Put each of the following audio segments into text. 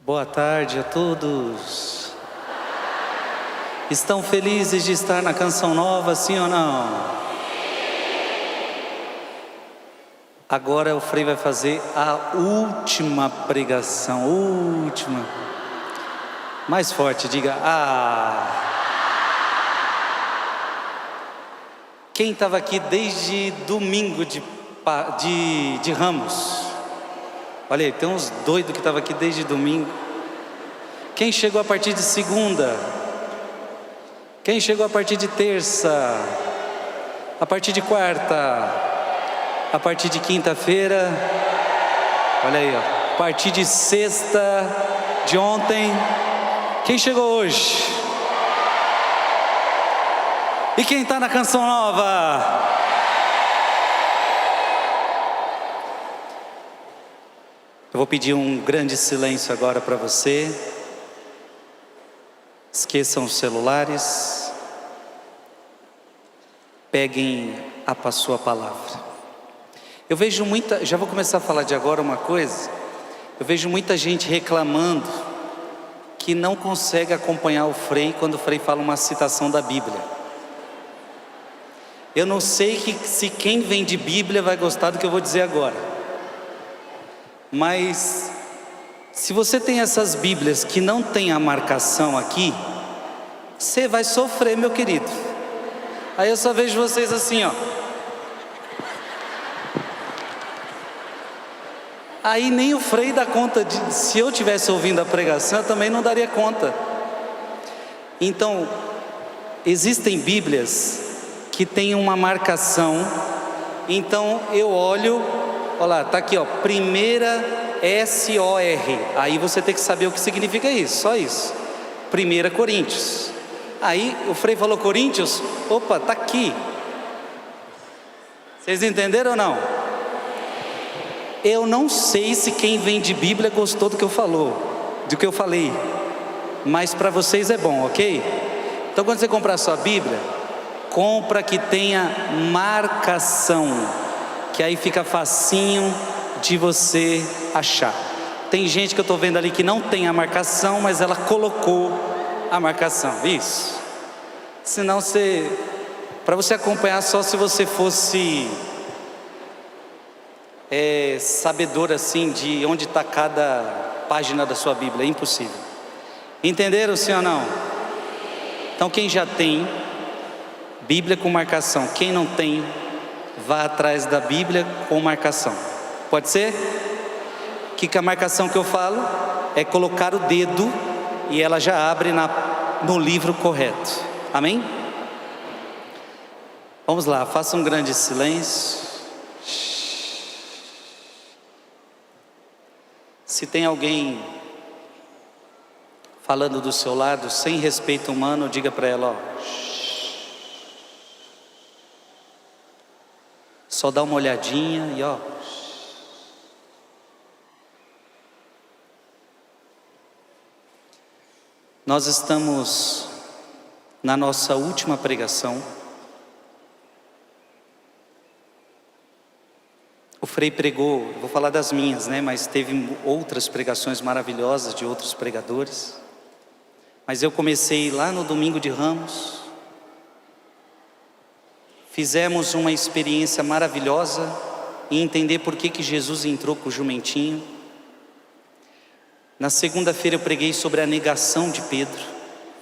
Boa tarde a todos. Estão felizes de estar na Canção Nova, sim ou não? Agora o Frei vai fazer a última pregação, última. Mais forte, diga Quem estava aqui desde domingo de Ramos? Olha aí, tem uns doidos que estavam aqui desde domingo. Quem chegou a partir de segunda? Quem chegou a partir de terça? A partir de quarta? A partir de quinta-feira? Olha aí, ó. A partir de sexta, de ontem. Quem chegou hoje? E quem está na Canção Nova? Eu vou pedir um grande silêncio agora para você. Esqueçam os celulares. Peguem a sua palavra. Eu vejo já vou começar a falar de agora uma coisa. Eu vejo muita gente reclamando que não consegue acompanhar o Frei quando o Frei fala uma citação da Bíblia. Eu não sei se quem vem de Bíblia vai gostar do que eu vou dizer agora. Mas se você tem essas Bíblias que não tem a marcação aqui, você vai sofrer, meu querido. Aí eu só vejo vocês assim, ó. Aí nem o Frei dá conta se eu tivesse ouvindo a pregação, eu também não daria conta. Então, existem Bíblias que têm uma marcação. Então eu olho, olha lá, tá aqui, ó, primeira S-O-R. Aí você tem que saber o que significa isso, só isso. 1 Coríntios. Aí o Frei falou Coríntios, opa, tá aqui. Vocês entenderam ou não? Eu não sei se quem vem de Bíblia gostou do que eu falei, mas para vocês é bom, ok? Então quando você comprar a sua Bíblia, compra que tenha marcação, que aí fica facinho de você achar. Tem gente que eu estou vendo ali que não tem a marcação, mas ela colocou a marcação, isso. Senão para você acompanhar só se você fosse sabedor assim de onde está cada página da sua Bíblia, é impossível. Entenderam, sim ou não? Então quem já tem Bíblia com marcação, quem não tem, vá atrás da Bíblia com marcação. Pode ser? Que a marcação que eu falo é colocar o dedo e ela já abre no livro correto. Amém? Vamos lá, faça um grande silêncio. Se tem alguém falando do seu lado sem respeito humano, diga para ela, ó. Só dá uma olhadinha e ó. Nós estamos na nossa última pregação. O Frei pregou, vou falar das minhas, né? Mas teve outras pregações maravilhosas de outros pregadores. Mas eu comecei lá no domingo de Ramos. Fizemos uma experiência maravilhosa em entender por que Jesus entrou com o jumentinho. Na segunda-feira eu preguei sobre a negação de Pedro,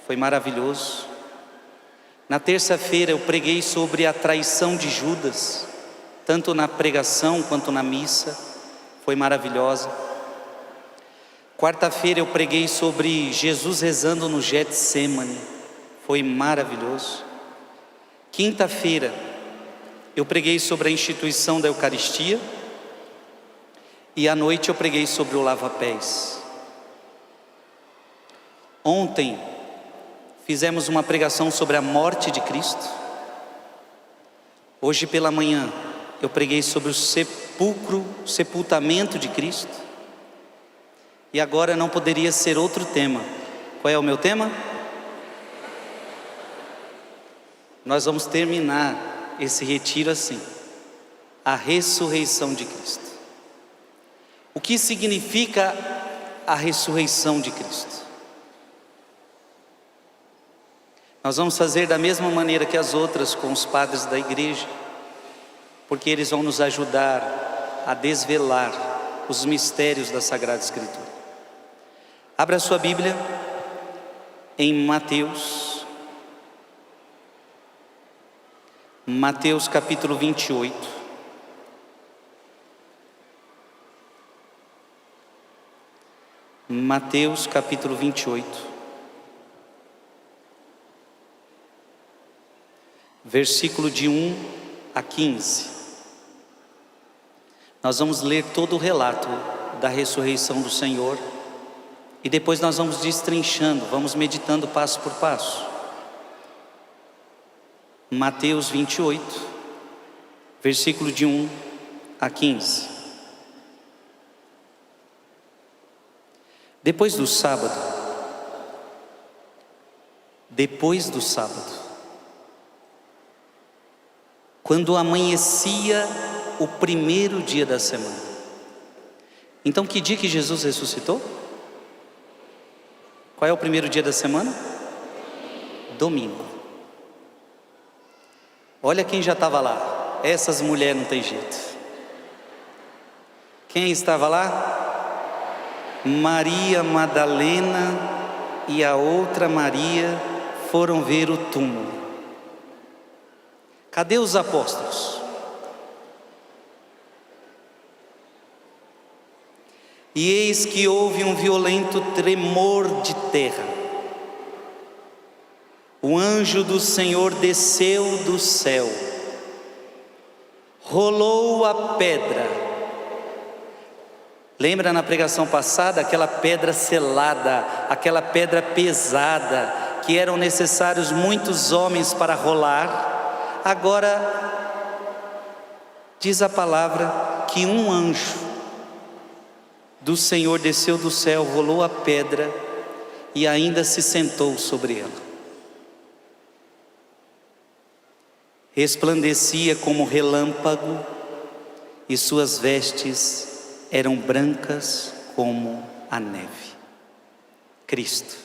foi maravilhoso. Na terça-feira eu preguei sobre a traição de Judas, tanto na pregação quanto na missa, foi maravilhosa. Quarta-feira eu preguei sobre Jesus rezando no Getsemane, foi maravilhoso. Quinta-feira eu preguei sobre a instituição da Eucaristia. E à noite eu preguei sobre o lava-pés. Ontem fizemos uma pregação sobre a morte de Cristo. Hoje pela manhã eu preguei sobre o sepultamento de Cristo. E agora não poderia ser outro tema. Qual é o meu tema? Nós vamos terminar esse retiro assim: a ressurreição de Cristo. O que significa a ressurreição de Cristo. Nós vamos fazer da mesma maneira que as outras com os padres da igreja, porque eles vão nos ajudar a desvelar os mistérios da Sagrada Escritura. Abra sua Bíblia em Mateus capítulo 28. Mateus capítulo 28. Versículo de 1 a 15. Nós vamos ler todo o relato da ressurreição do Senhor e depois nós vamos destrinchando, vamos meditando passo por passo. Mateus 28, versículo de 1 a 15. Depois do sábado, quando amanhecia o primeiro dia da semana. Então, que dia que Jesus ressuscitou? Qual é o primeiro dia da semana? Domingo. Olha quem já estava lá. Essas mulheres não tem jeito. Quem estava lá? Maria Madalena e a outra Maria foram ver o túmulo. Cadê os apóstolos? E eis que houve um violento tremor de terra. O anjo do Senhor desceu do céu, rolou a pedra. Lembra na pregação passada, aquela pedra selada, aquela pedra pesada, que eram necessários muitos homens para rolar? Agora, diz a palavra que um anjo do Senhor desceu do céu, rolou a pedra e ainda se sentou sobre ela. Resplandecia como relâmpago e suas vestes eram brancas como a neve. Cristo.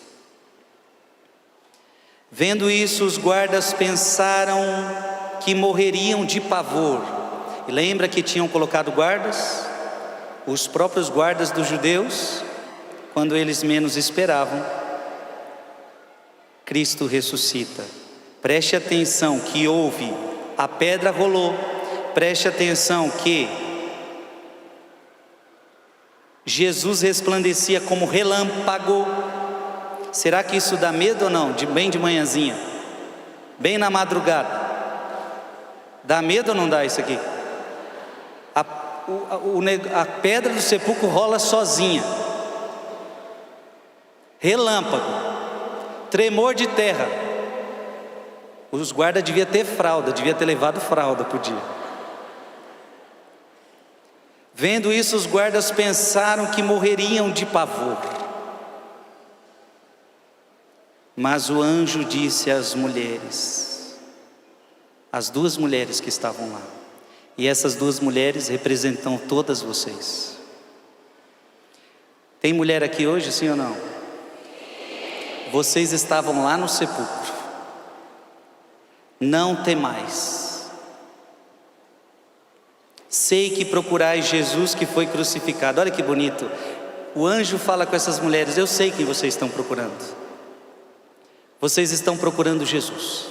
Vendo isso, os guardas pensaram que morreriam de pavor. E lembra que tinham colocado guardas? Os próprios guardas dos judeus, quando eles menos esperavam, Cristo ressuscita. Preste atenção que houve, a pedra rolou. Preste atenção que Jesus resplandecia como relâmpago. Será que isso dá medo ou não? Bem de manhãzinha, bem na madrugada. Dá medo ou não dá isso aqui? A pedra do sepulcro rola sozinha. Relâmpago, tremor de terra. Os guardas deviam ter fralda, devia ter levado fralda por dia. Vendo isso, os guardas pensaram que morreriam de pavor. Mas o anjo disse às mulheres, as duas mulheres que estavam lá, e essas duas mulheres representam todas vocês. Tem mulher aqui hoje, sim ou não? Vocês estavam lá no sepulcro. Não temais. Sei que procurais Jesus que foi crucificado. Olha que bonito. O anjo fala com essas mulheres: eu sei quem vocês estão procurando. Vocês estão procurando Jesus,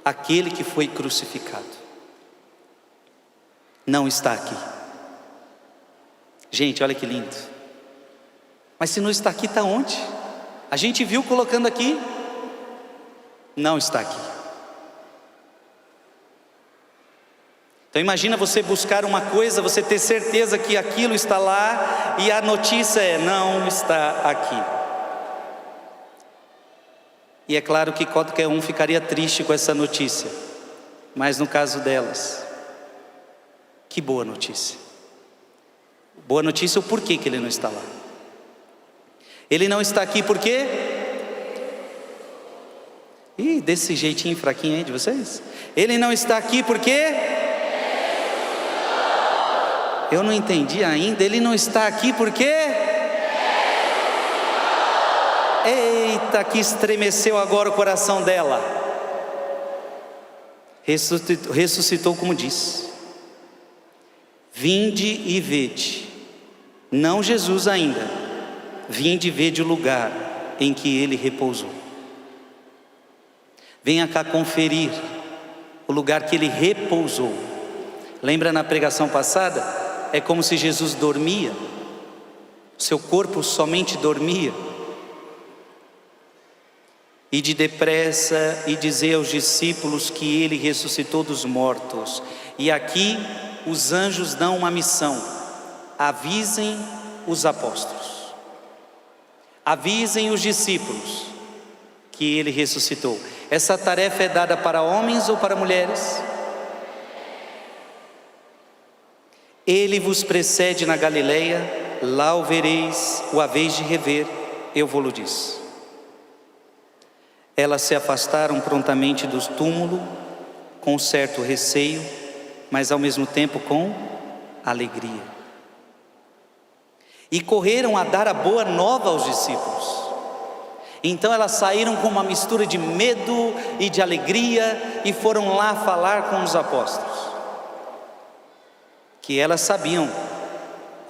aquele que foi crucificado. Não está aqui. Gente, olha que lindo. Mas se não está aqui, está onde? A gente viu colocando aqui. Não está aqui. Então imagina você buscar uma coisa, você ter certeza que aquilo está lá, e a notícia é: não está aqui. E é claro que qualquer um ficaria triste com essa notícia, mas no caso delas, que boa notícia. Boa notícia, o porquê que ele não está lá. Ele não está aqui por quê? Ih, desse jeitinho fraquinho aí de vocês. Ele não está aqui por quê? Eu não entendi ainda. Ele não está aqui por quê? Eita, que estremeceu agora o coração dela. Ressuscitou como disse. Vinde e vede. Não Jesus ainda. Vinde e vede o lugar em que ele repousou. Venha cá conferir o lugar que ele repousou. Lembra na pregação passada? É como se Jesus dormia. Seu corpo somente dormia. Ide depressa e dizei aos discípulos que ele ressuscitou dos mortos. E aqui os anjos dão uma missão: avisem os apóstolos, avisem os discípulos que ele ressuscitou. Essa tarefa é dada para homens ou para mulheres? Ele vos precede na Galileia, lá o vereis, o haveis de rever, eu vou-lo disse. Elas se afastaram prontamente do túmulo, com certo receio, mas ao mesmo tempo com alegria. E correram a dar a boa nova aos discípulos. Então elas saíram com uma mistura de medo e de alegria e foram lá falar com os apóstolos. Que elas sabiam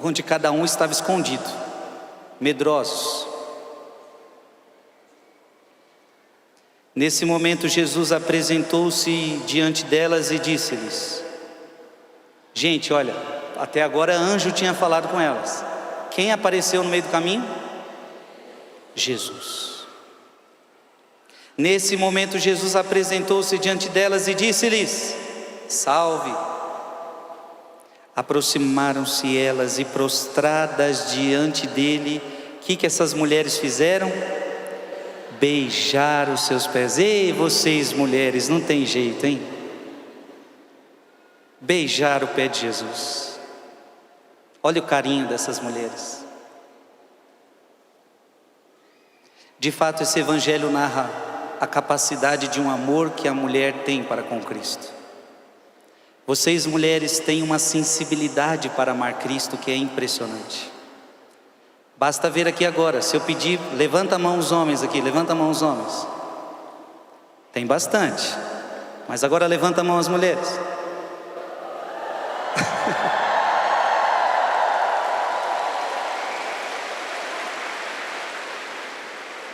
onde cada um estava escondido, medrosos. Nesse momento Jesus apresentou-se diante delas e disse-lhes: gente, olha, até agora anjo tinha falado com elas. Quem apareceu no meio do caminho? Jesus. Nesse momento Jesus apresentou-se diante delas e disse-lhes: salve. Aproximaram-se elas e prostradas diante dele, o que essas mulheres fizeram? Beijaram os seus pés. Ei, vocês mulheres, não tem jeito, hein? Beijar o pé de Jesus. Olha o carinho dessas mulheres. De fato, esse evangelho narra a capacidade de um amor que a mulher tem para com Cristo. Vocês mulheres têm uma sensibilidade para amar Cristo que é impressionante. Basta ver aqui agora, se eu pedir, levanta a mão os homens aqui, levanta a mão os homens. Tem bastante, mas agora levanta a mão as mulheres.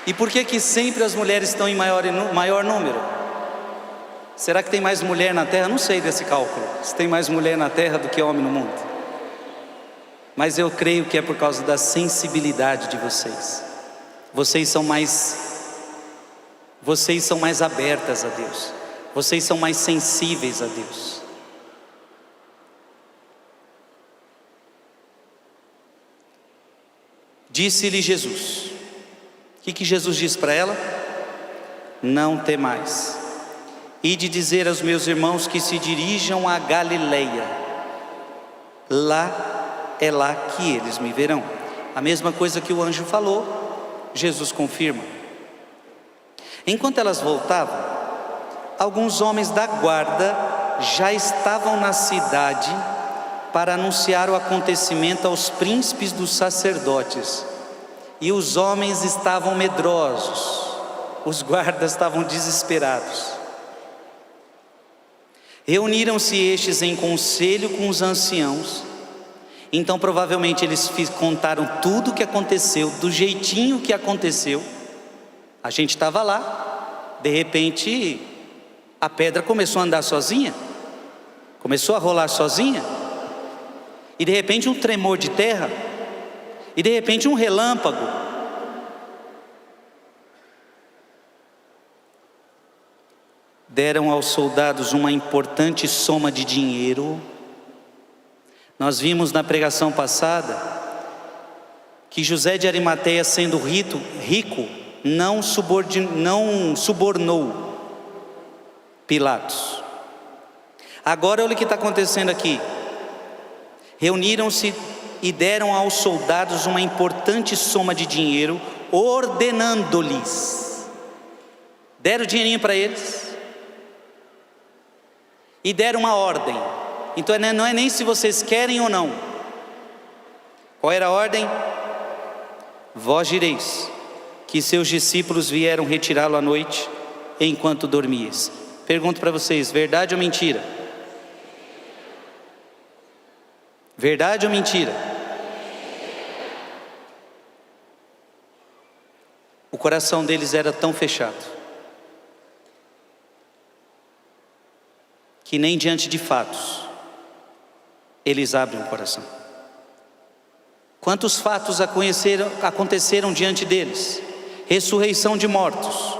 E por que sempre as mulheres estão em maior número? Será que tem mais mulher na terra? Não sei desse cálculo, se tem mais mulher na terra do que homem no mundo. Mas eu creio que é por causa da sensibilidade de vocês. Vocês são mais abertas a Deus. Vocês são mais sensíveis a Deus. Disse-lhe Jesus. O que Jesus disse para ela? Não temais. Ide dizer aos meus irmãos que se dirijam a Galileia. É lá que eles me verão. A mesma coisa que o anjo falou, Jesus confirma. Enquanto elas voltavam, alguns homens da guarda já estavam na cidade para anunciar o acontecimento aos príncipes dos sacerdotes. E os homens estavam medrosos, os guardas estavam desesperados. Reuniram-se estes em conselho com os anciãos. Então provavelmente eles contaram tudo o que aconteceu, do jeitinho que aconteceu. A gente estava lá, de repente a pedra começou a andar sozinha, começou a rolar sozinha, e de repente um tremor de terra, e de repente um relâmpago. Deram aos soldados uma importante soma de dinheiro. Nós vimos na pregação passada que José de Arimateia, sendo rico, não subornou Pilatos. Agora olha o que está acontecendo aqui. Reuniram-se e deram aos soldados uma importante soma de dinheiro, ordenando-lhes. Deram dinheirinho para eles e deram uma ordem. Então não é nem se vocês querem ou não. Qual era a ordem? Vós direis que seus discípulos vieram retirá-lo à noite, enquanto dormias. Pergunto para vocês, verdade ou mentira? Verdade ou mentira? O coração deles era tão fechado que nem diante de fatos eles abrem o coração. Quantos fatos aconteceram diante deles? Ressurreição de mortos,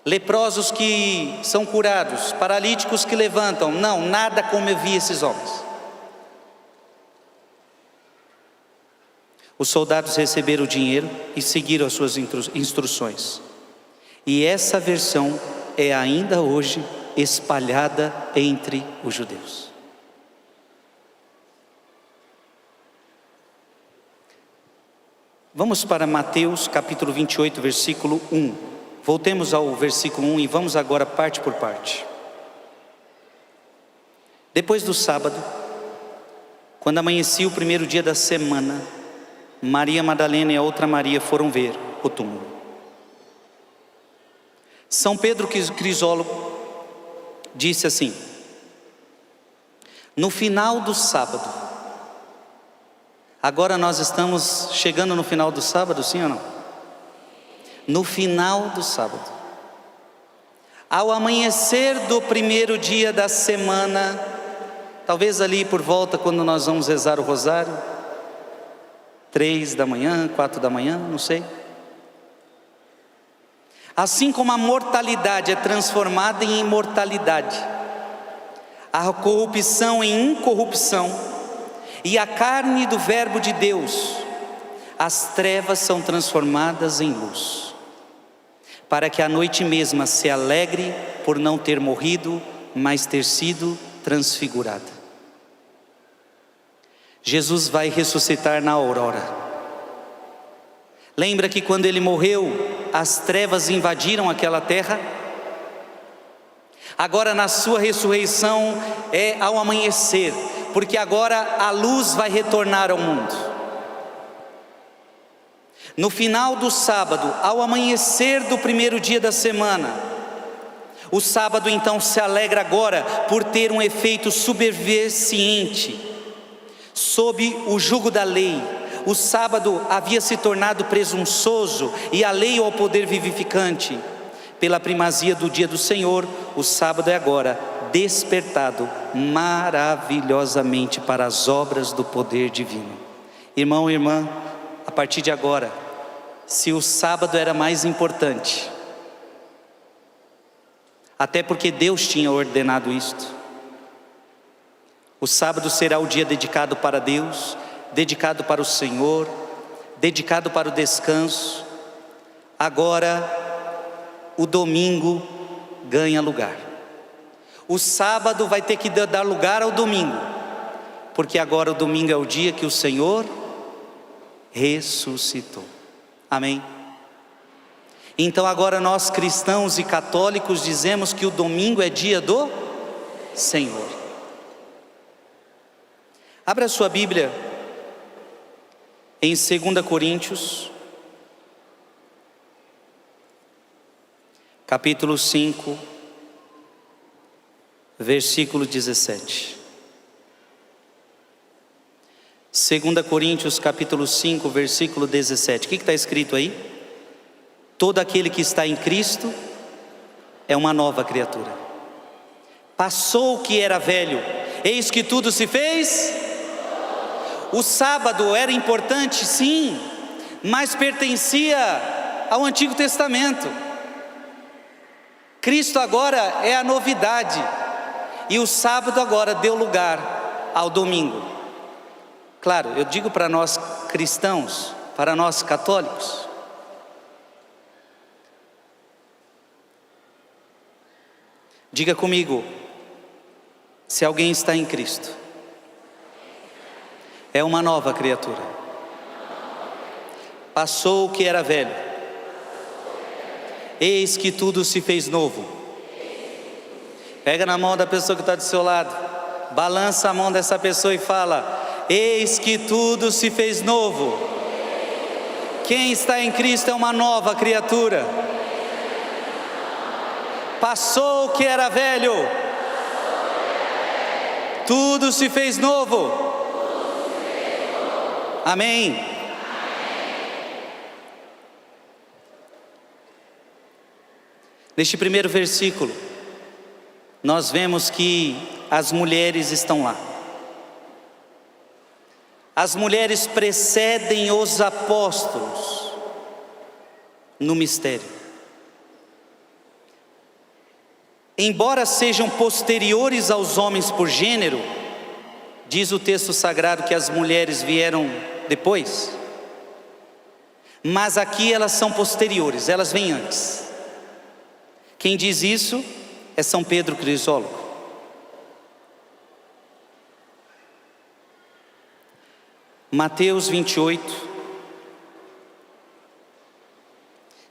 leprosos que são curados, paralíticos que levantam. Não, nada como eu vi esses homens. Os soldados receberam o dinheiro e seguiram as suas instruções. E essa versão é ainda hoje espalhada entre os judeus. Vamos para Mateus capítulo 28, versículo 1. Voltemos ao versículo 1 e vamos agora parte por parte. Depois do sábado, quando amanhecia o primeiro dia da semana, Maria Madalena e a outra Maria foram ver o túmulo. São Pedro Crisólogo disse assim: no final do sábado, agora nós estamos chegando no final do sábado, sim ou não? No final do sábado, ao amanhecer do primeiro dia da semana, talvez ali por volta quando nós vamos rezar o rosário, 3 da manhã, 4 da manhã, não sei. Assim como a mortalidade é transformada em imortalidade, a corrupção em incorrupção, e a carne do verbo de Deus, as trevas são transformadas em luz, para que a noite mesma se alegre por não ter morrido, mas ter sido transfigurada. Jesus vai ressuscitar na aurora. Lembra que quando ele morreu, as trevas invadiram aquela terra? Agora na sua ressurreição é ao amanhecer, porque agora a luz vai retornar ao mundo. No final do sábado, ao amanhecer do primeiro dia da semana, o sábado então se alegra agora por ter um efeito subversiente. Sob o jugo da lei, o sábado havia se tornado presunçoso e alheio ao poder vivificante. Pela primazia do dia do Senhor, o sábado é agora despertado maravilhosamente para as obras do poder divino. Irmão e irmã, a partir de agora, se o sábado era mais importante, até porque Deus tinha ordenado isto, o sábado será o dia dedicado para Deus, dedicado para o Senhor, dedicado para o descanso. Agora, o domingo ganha lugar. O sábado vai ter que dar lugar ao domingo, porque agora o domingo é o dia que o Senhor ressuscitou. Amém? Então agora nós cristãos e católicos dizemos que o domingo é dia do Senhor. Abra a sua Bíblia em 2 Coríntios, capítulo 5, versículo 17. 2 Coríntios capítulo 5, versículo 17. O que está escrito aí? Todo aquele que está em Cristo é uma nova criatura. Passou o que era velho, eis que tudo se fez. O sábado era importante, sim, mas pertencia ao Antigo Testamento. Cristo agora é a novidade, e o sábado agora deu lugar ao domingo. Claro, eu digo para nós cristãos, para nós católicos, diga comigo, se alguém está em Cristo, é uma nova criatura. Passou o que era velho, eis que tudo se fez novo. Pega na mão da pessoa que está do seu lado, balança a mão dessa pessoa e fala: eis que tudo se fez novo. Quem está em Cristo é uma nova criatura. Passou o que era velho, tudo se fez novo. Amém. Neste primeiro versículo, nós vemos que as mulheres estão lá. As mulheres precedem os apóstolos no mistério. Embora sejam posteriores aos homens por gênero, diz o texto sagrado que as mulheres vieram depois, mas aqui elas são posteriores, elas vêm antes. Quem diz isso é São Pedro Crisólogo. Mateus 28,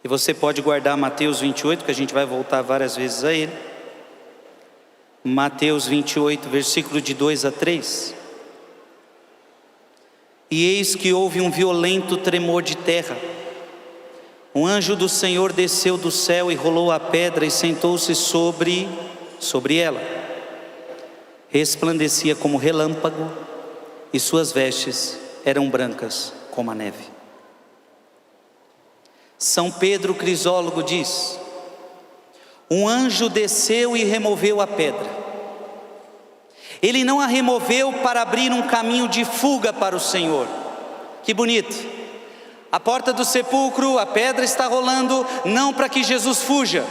e você pode guardar Mateus 28, que a gente vai voltar várias vezes a ele. Mateus 28, versículo de 2 a 3. E eis que houve um violento tremor de terra. Um anjo do Senhor desceu do céu e rolou a pedra e sentou-se sobre ela. Resplandecia como relâmpago e suas vestes eram brancas como a neve. São Pedro Crisólogo diz: um anjo desceu e removeu a pedra. Ele não a removeu para abrir um caminho de fuga para o Senhor. Que bonito! A porta do sepulcro, a pedra está rolando, não para que Jesus fuja,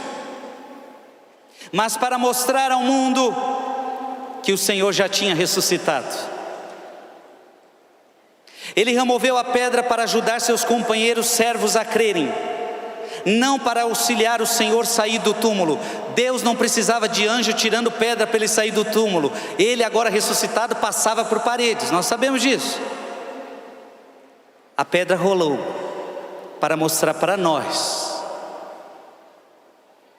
mas para mostrar ao mundo que o Senhor já tinha ressuscitado. Ele removeu a pedra para ajudar seus companheiros servos a crerem, não para auxiliar o Senhor sair do túmulo. Deus não precisava de anjo tirando pedra para ele sair do túmulo. Ele, agora ressuscitado, passava por paredes, nós sabemos disso. A pedra rolou para mostrar para nós,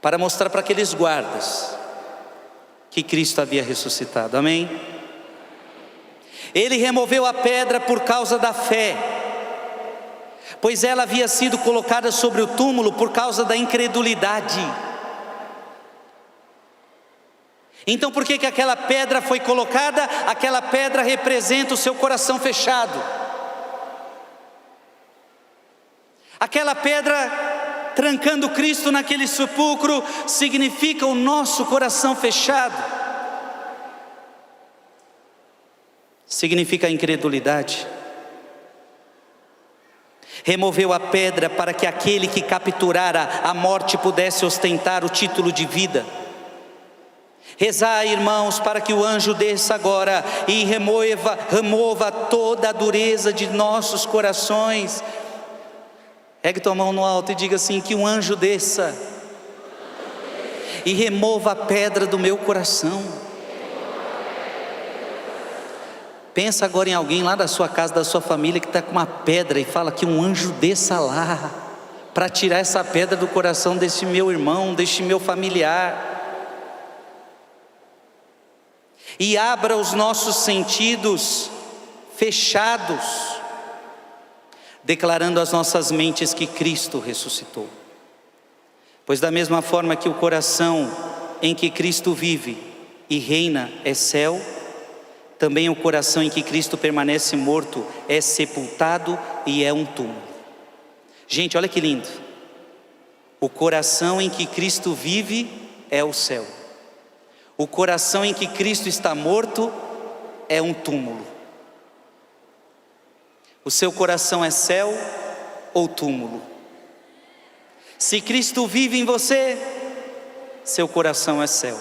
para mostrar para aqueles guardas, que Cristo havia ressuscitado. Amém? Ele removeu a pedra por causa da fé, pois ela havia sido colocada sobre o túmulo por causa da incredulidade. Então por que aquela pedra foi colocada? Aquela pedra representa o seu coração fechado. Aquela pedra trancando Cristo naquele sepulcro significa o nosso coração fechado. Significa a incredulidade. Removeu a pedra para que aquele que capturara a morte pudesse ostentar o título de vida. Rezai, irmãos, para que o anjo desça agora e remova toda a dureza de nossos corações. Pegue tua mão no alto e diga assim: que um anjo desça e remova a pedra do meu coração. Pensa agora em alguém lá da sua casa, da sua família, que está com uma pedra, e fala que um anjo desça lá para tirar essa pedra do coração desse meu irmão, deste meu familiar, e abra os nossos sentidos fechados, declarando às nossas mentes que Cristo ressuscitou. Pois da mesma forma que o coração em que Cristo vive e reina é céu, também o coração em que Cristo permanece morto é sepultado e é um túmulo. Gente, olha que lindo. O coração em que Cristo vive é o céu. O coração em que Cristo está morto é um túmulo. O seu coração é céu ou túmulo? Se Cristo vive em você, seu coração é céu.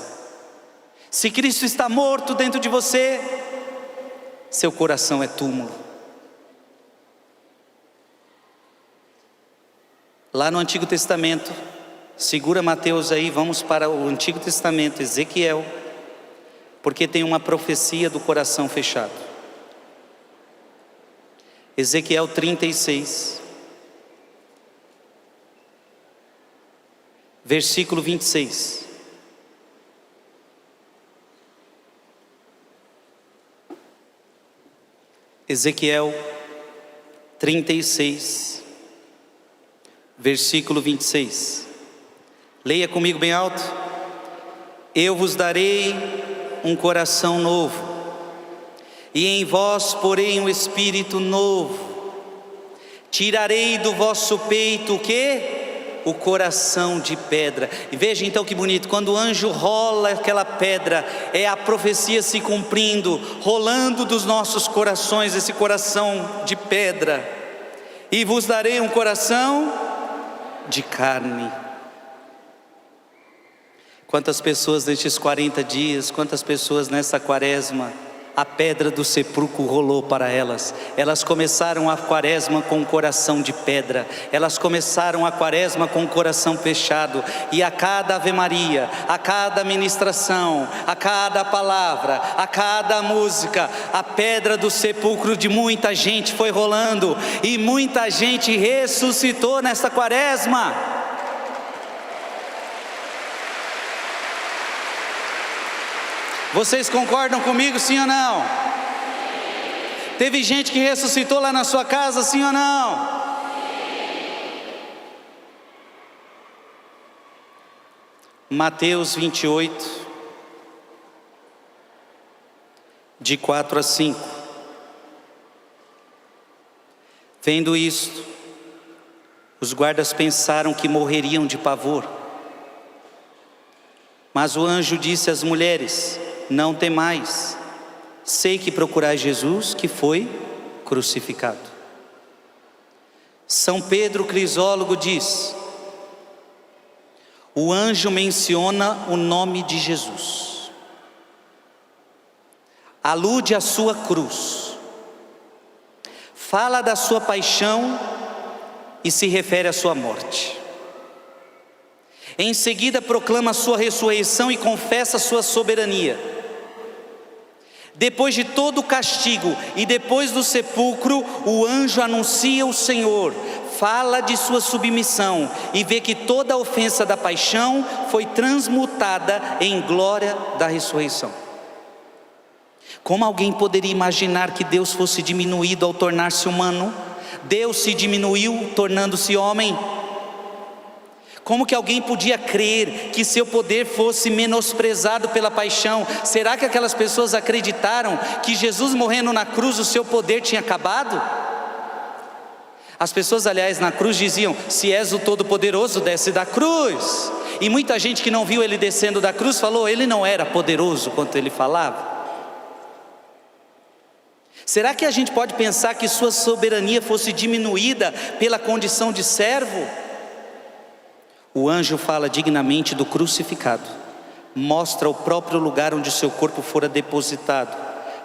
Se Cristo está morto dentro de você, seu coração é túmulo. Lá no Antigo Testamento, segura Mateus aí, vamos para o Antigo Testamento, Ezequiel, porque tem uma profecia do coração fechado. Ezequiel 36, versículo 26. Ezequiel 36, versículo 26. Leia comigo bem alto. Eu vos darei um coração novo, e em vós porei um espírito novo. Tirarei do vosso peito o quê? O coração de pedra. E veja então que bonito, quando o anjo rola aquela pedra, é a profecia se cumprindo, rolando dos nossos corações esse coração de pedra. E vos darei um coração de carne. Quantas pessoas nestes 40 dias, quantas pessoas nessa quaresma, a pedra do sepulcro rolou para elas. Elas começaram a quaresma com um coração de pedra. Elas começaram a quaresma com o coração fechado. E a cada Ave Maria, a cada ministração, a cada palavra, a cada música, a pedra do sepulcro de muita gente foi rolando. E muita gente ressuscitou nesta quaresma. Vocês concordam comigo, sim ou não? Teve gente que ressuscitou lá na sua casa, sim ou não? Mateus 28, de 4 a 5. Vendo isto, os guardas pensaram que morreriam de pavor. Mas o anjo disse às mulheres: não temais, sei que procurais Jesus que foi crucificado. São Pedro Crisólogo diz: o anjo menciona o nome de Jesus, alude à sua cruz, fala da sua paixão e se refere à sua morte. Em seguida proclama a sua ressurreição e confessa a sua soberania. Depois de todo o castigo e depois do sepulcro, o anjo anuncia o Senhor, fala de sua submissão e vê que toda a ofensa da paixão foi transmutada em glória da ressurreição. Como alguém poderia imaginar que Deus fosse diminuído ao tornar-se humano? Deus se diminuiu tornando-se homem. Como que alguém podia crer que seu poder fosse menosprezado pela paixão? Será que aquelas pessoas acreditaram que Jesus morrendo na cruz o seu poder tinha acabado? As pessoas, aliás, na cruz diziam: se és o Todo-Poderoso, desce da cruz. E muita gente que não viu ele descendo da cruz falou: ele não era poderoso quanto ele falava. Será que a gente pode pensar que sua soberania fosse diminuída pela condição de servo? O anjo fala dignamente do crucificado, mostra o próprio lugar onde seu corpo fora depositado,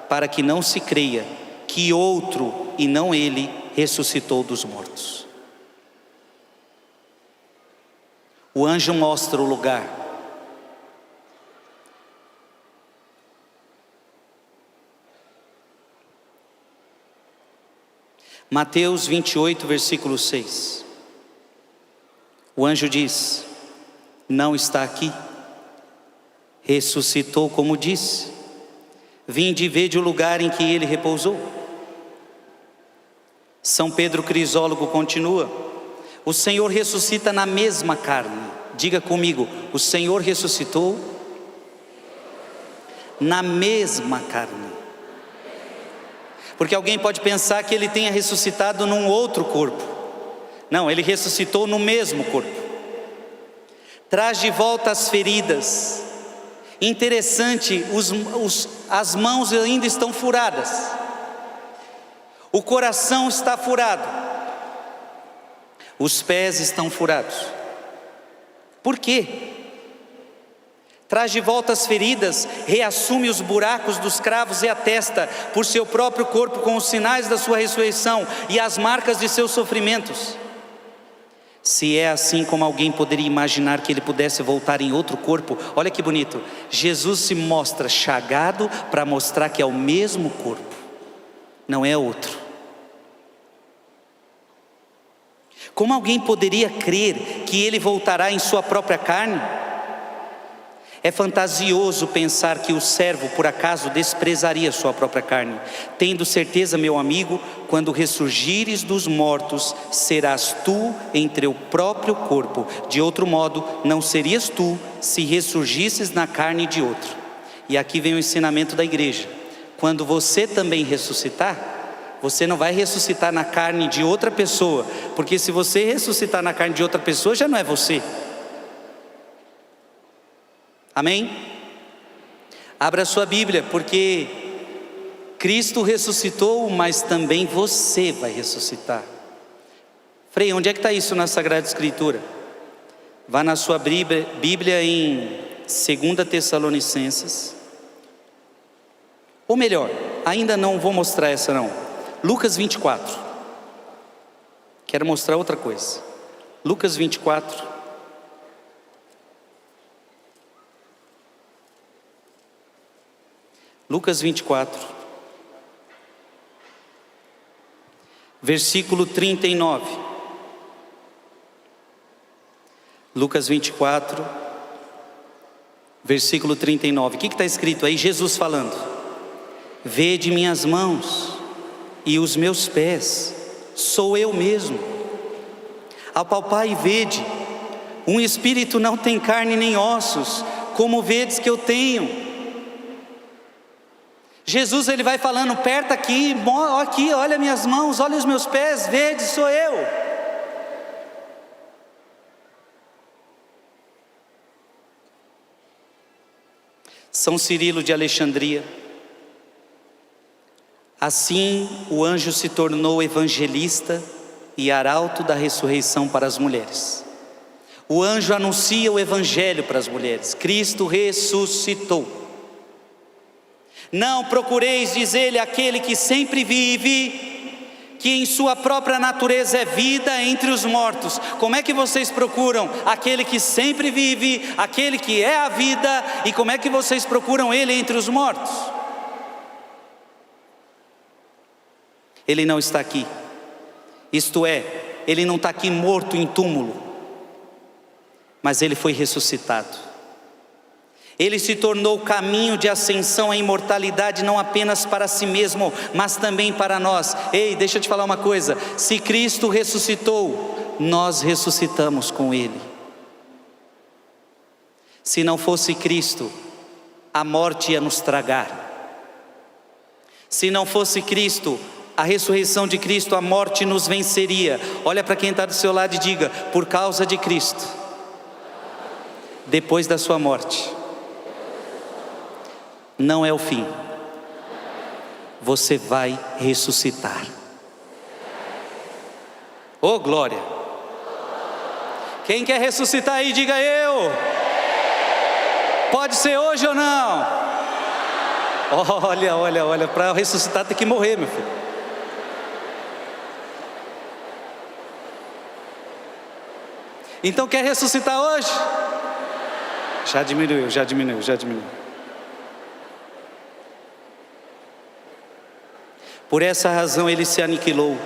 para que não se creia que outro e não ele ressuscitou dos mortos. O anjo mostra o lugar. Mateus 28, versículo 6. O anjo diz: não está aqui, ressuscitou como disse, vinde e vede o lugar em que ele repousou. São Pedro Crisólogo continua: o Senhor ressuscita na mesma carne. Diga comigo: o Senhor ressuscitou na mesma carne. Porque alguém pode pensar que ele tenha ressuscitado num outro corpo. Não, ele ressuscitou no mesmo corpo. Traz de volta as feridas. Interessante, as mãos ainda estão furadas. O coração está furado. Os pés estão furados. Por quê? Traz de volta as feridas, reassume os buracos dos cravos e a testa por seu próprio corpo com os sinais da sua ressurreição e as marcas de seus sofrimentos. Se é assim, como alguém poderia imaginar que ele pudesse voltar em outro corpo? Olha que bonito, Jesus se mostra chagado para mostrar que é o mesmo corpo, não é outro. Como alguém poderia crer que ele voltará em sua própria carne? É fantasioso pensar que o servo por acaso desprezaria sua própria carne. Tendo certeza, meu amigo, quando ressurgires dos mortos, serás tu em teu próprio corpo. De outro modo, não serias tu se ressurgisses na carne de outro. E aqui vem o ensinamento da igreja. Quando você também ressuscitar, você não vai ressuscitar na carne de outra pessoa, porque se você ressuscitar na carne de outra pessoa, já não é você. Amém? Abra sua Bíblia, porque Cristo ressuscitou, mas também você vai ressuscitar. Frei, onde é que está isso na Sagrada Escritura? Vá na sua Bíblia em 2 Tessalonicenses. Ou melhor, ainda não vou mostrar essa não. Lucas 24. Quero mostrar outra coisa. Lucas 24. Lucas 24, versículo 39. Lucas 24, versículo 39. O que está escrito aí? Jesus falando: vede minhas mãos e os meus pés, sou eu mesmo. Apalpai e vede, um espírito não tem carne nem ossos, como vedes que eu tenho. Jesus, ele vai falando, perto aqui, olha minhas mãos, olha os meus pés, vede, sou eu. São Cirilo de Alexandria. Assim o anjo se tornou evangelista e arauto da ressurreição para as mulheres. O anjo anuncia o evangelho para as mulheres: Cristo ressuscitou. Não procureis, diz ele, aquele que sempre vive, que em sua própria natureza é vida entre os mortos. Como é que vocês procuram aquele que sempre vive, aquele que é a vida, e como é que vocês procuram ele entre os mortos? Ele não está aqui, isto é, ele não está aqui morto em túmulo, mas ele foi ressuscitado. Ele se tornou caminho de ascensão à imortalidade, não apenas para si mesmo, mas também para nós. Ei, deixa eu te falar uma coisa: se Cristo ressuscitou, nós ressuscitamos com Ele. Se não fosse Cristo, a morte ia nos tragar. Se não fosse Cristo, a ressurreição de Cristo, a morte nos venceria. Olha para quem está do seu lado e diga: por causa de Cristo, depois da sua morte, não é o fim, você vai ressuscitar. Oh glória! Quem quer ressuscitar aí, diga eu. Pode ser hoje ou não? Olha, para ressuscitar tem que morrer, meu filho. Então quer ressuscitar hoje? Já diminuiu. Por essa razão ele se aniquilou,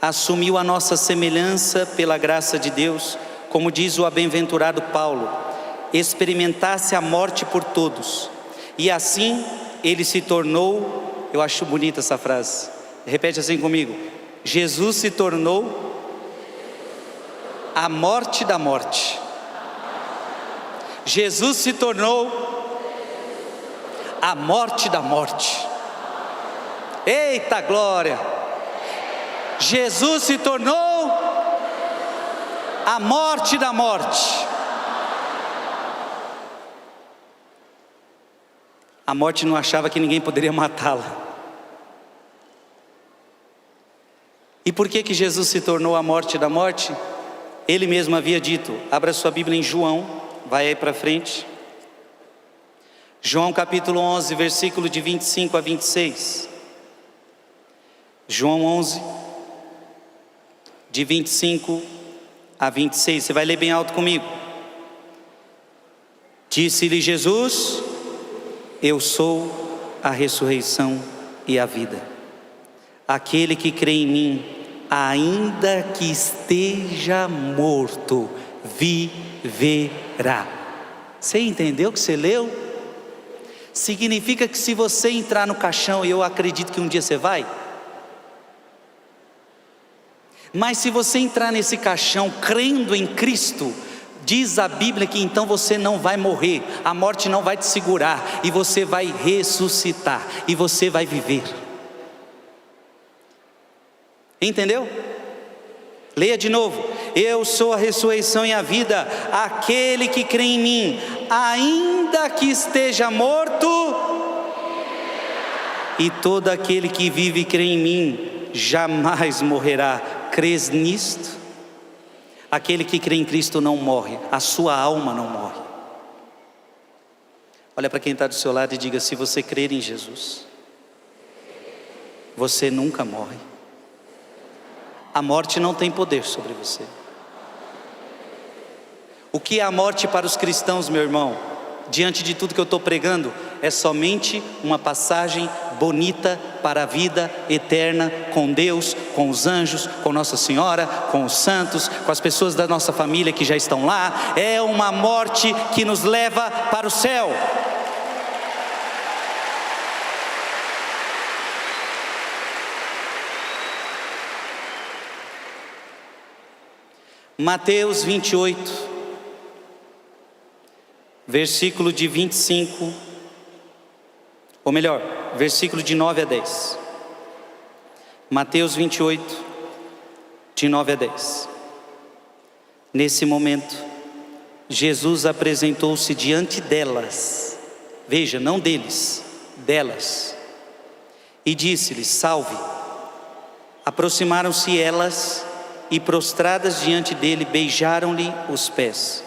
assumiu a nossa semelhança pela graça de Deus, como diz o bem-aventurado Paulo: experimentasse a morte por todos, e assim ele se tornou, eu acho bonita essa frase, repete assim comigo: Jesus se tornou a morte da morte. Jesus se tornou a morte da morte. Eita glória! Jesus se tornou a morte da morte. A morte não achava que ninguém poderia matá-la. E por que Jesus se tornou a morte da morte? Ele mesmo havia dito. Abra sua Bíblia em João, vai aí para frente. João capítulo 11, versículo de 25 a 26. João 11, de 25 a 26, você vai ler bem alto comigo. Disse-lhe Jesus: eu sou a ressurreição e a vida. Aquele que crê em mim, ainda que esteja morto, viverá. Você entendeu o que você leu? Significa que se você entrar no caixão, e eu acredito que um dia você vai, mas se você entrar nesse caixão crendo em Cristo, diz a Bíblia que então você não vai morrer, a morte não vai te segurar, e você vai ressuscitar, e você vai viver. Entendeu? Leia de novo: eu sou a ressurreição e a vida, aquele que crê em mim, ainda que esteja morto, e todo aquele que vive e crê em mim, jamais morrerá. Crês nisto? Aquele que crê em Cristo não morre, a sua alma não morre. Olha para quem está do seu lado e diga: se você crer em Jesus, você nunca morre. A morte não tem poder sobre você. O que é a morte para os cristãos, meu irmão? Diante de tudo que eu estou pregando, é somente uma passagem bonita para a vida eterna com Deus, com os anjos, com Nossa Senhora, com os santos, com as pessoas da nossa família que já estão lá. É uma morte que nos leva para o céu. Mateus 28, versículo de 25, ou melhor, versículo de 9 a 10. Mateus 28, de 9 a 10. Nesse momento, Jesus apresentou-se diante delas, veja, não deles, delas, e disse-lhes: salve. Aproximaram-se elas e, prostradas diante dele, beijaram-lhe os pés.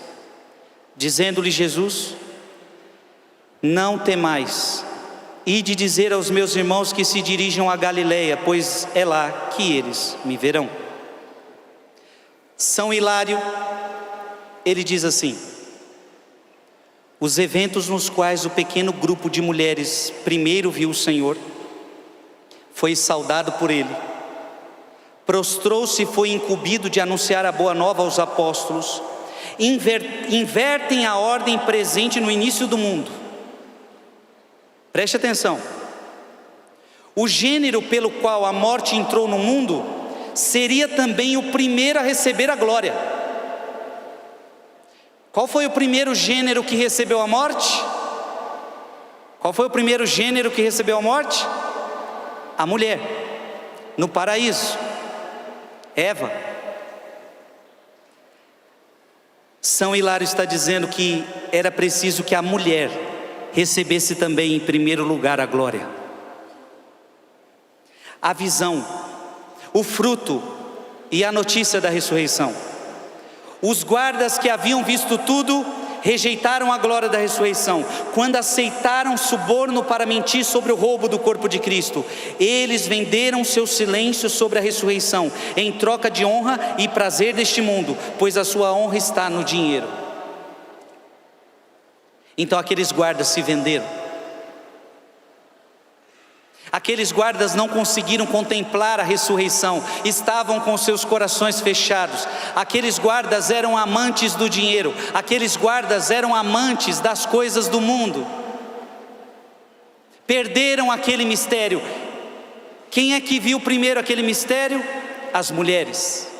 Dizendo-lhe Jesus: não temais, ide dizer aos meus irmãos que se dirijam a Galileia, pois é lá que eles me verão. São Hilário, ele diz assim: os eventos nos quais o pequeno grupo de mulheres primeiro viu o Senhor, foi saudado por ele, prostrou-se e foi incumbido de anunciar a boa nova aos apóstolos, invertem a ordem presente no início do mundo. Preste atenção: o gênero pelo qual a morte entrou no mundo seria também o primeiro a receber a glória. Qual foi o primeiro gênero que recebeu a morte? Qual foi o primeiro gênero que recebeu a morte? A mulher, no paraíso, Eva. São Hilário está dizendo que era preciso que a mulher recebesse também em primeiro lugar a glória, a visão, o fruto e a notícia da ressurreição. Os guardas que haviam visto tudo rejeitaram a glória da ressurreição. Quando aceitaram suborno para mentir sobre o roubo do corpo de Cristo, eles venderam seu silêncio sobre a ressurreição em troca de honra e prazer deste mundo, pois a sua honra está no dinheiro. Então aqueles guardas se venderam. Aqueles guardas não conseguiram contemplar a ressurreição, estavam com seus corações fechados. Aqueles guardas eram amantes do dinheiro, aqueles guardas eram amantes das coisas do mundo. Perderam aquele mistério. Quem é que viu primeiro aquele mistério? As mulheres.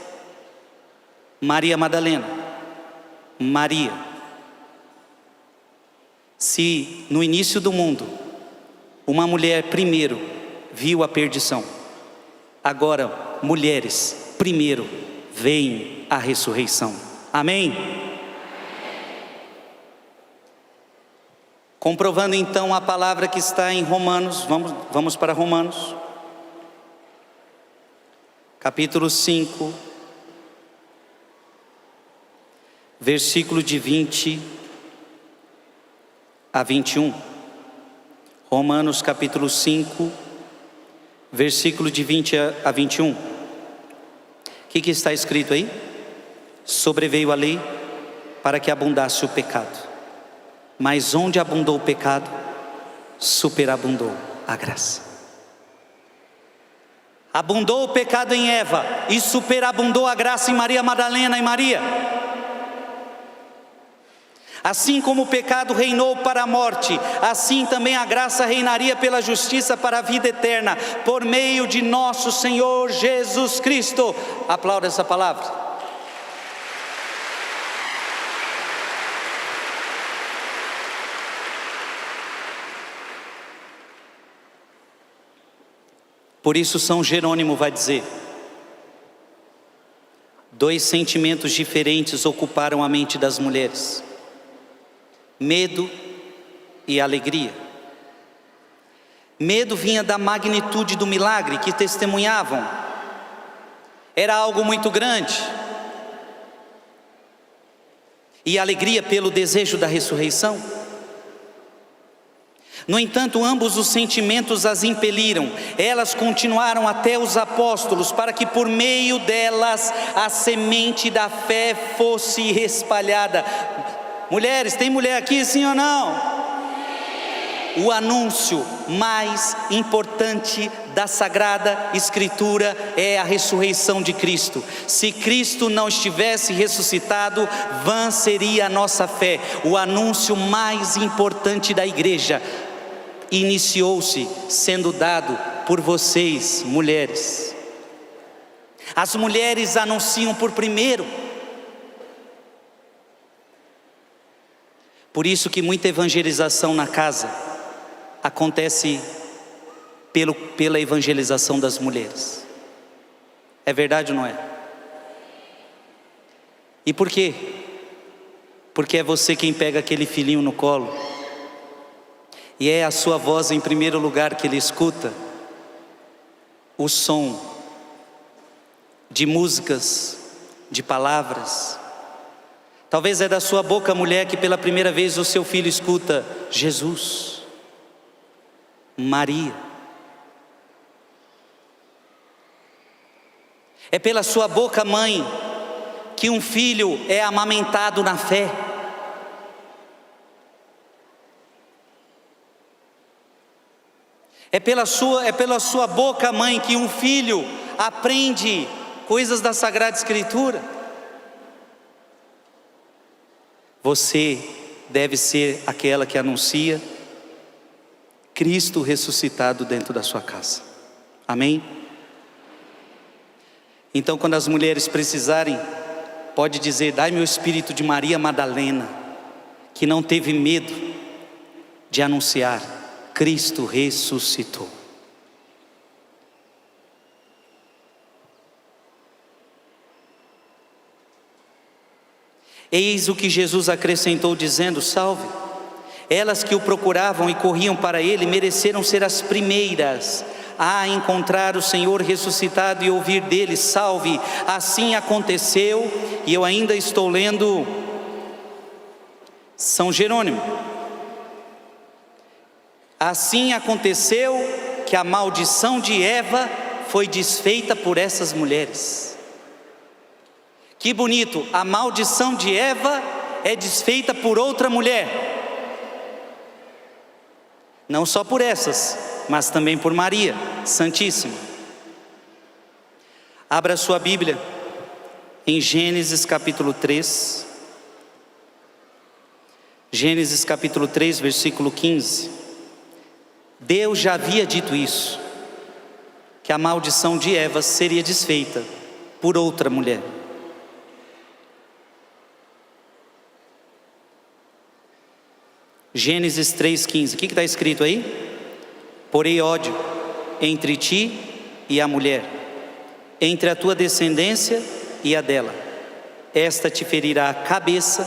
Maria Madalena, Maria. Se no início do mundo uma mulher primeiro viu a perdição, agora mulheres primeiro veem a ressurreição. Amém? Comprovando então a palavra que está em Romanos, vamos para Romanos, capítulo 5, versículo de 20 a 21. Romanos capítulo 5, versículo de 20 a 21. O que está escrito aí? Sobreveio a lei para que abundasse o pecado, mas onde abundou o pecado, superabundou a graça. Abundou o pecado em Eva e superabundou a graça em Maria Madalena e Maria. Assim como o pecado reinou para a morte, assim também a graça reinaria pela justiça para a vida eterna, por meio de nosso Senhor Jesus Cristo. Aplauda essa palavra. Por isso São Jerônimo vai dizer: dois sentimentos diferentes ocuparam a mente das mulheres: medo e alegria. Medo vinha da magnitude do milagre que testemunhavam. Era algo muito grande. E alegria pelo desejo da ressurreição. No entanto, ambos os sentimentos as impeliram. Elas continuaram até os apóstolos, para que por meio delas a semente da fé fosse espalhada. Mulheres, tem mulher aqui, sim ou não? O anúncio mais importante da Sagrada Escritura é a ressurreição de Cristo. Se Cristo não estivesse ressuscitado, vã seria a nossa fé. O anúncio mais importante da igreja iniciou-se sendo dado por vocês, mulheres. As mulheres anunciam por primeiro. Por isso que muita evangelização na casa acontece pela evangelização das mulheres. É verdade ou não é? E por quê? Porque é você quem pega aquele filhinho no colo, e é a sua voz em primeiro lugar que ele escuta, o som de músicas, de palavras. Talvez é da sua boca, mulher, que pela primeira vez o seu filho escuta Jesus, Maria. É pela sua boca, mãe, que um filho é amamentado na fé. É pela sua boca, mãe, que um filho aprende coisas da Sagrada Escritura. Você deve ser aquela que anuncia Cristo ressuscitado dentro da sua casa. Amém? Então, quando as mulheres precisarem, pode dizer: dai-me o espírito de Maria Madalena, que não teve medo de anunciar: Cristo ressuscitou. Eis o que Jesus acrescentou dizendo: salve. Elas que o procuravam e corriam para ele mereceram ser as primeiras a encontrar o Senhor ressuscitado e ouvir dele: salve. Assim aconteceu, e eu ainda estou lendo São Jerônimo. Assim aconteceu que a maldição de Eva foi desfeita por essas mulheres. Que bonito, a maldição de Eva é desfeita por outra mulher. Não só por essas, mas também por Maria Santíssima. Abra sua Bíblia em Gênesis capítulo 3. Gênesis capítulo 3, versículo 15. Deus já havia dito isso, que a maldição de Eva seria desfeita por outra mulher. Gênesis 3,15, o que está escrito aí? Porém ódio entre ti e a mulher, entre a tua descendência e a dela. Esta te ferirá a cabeça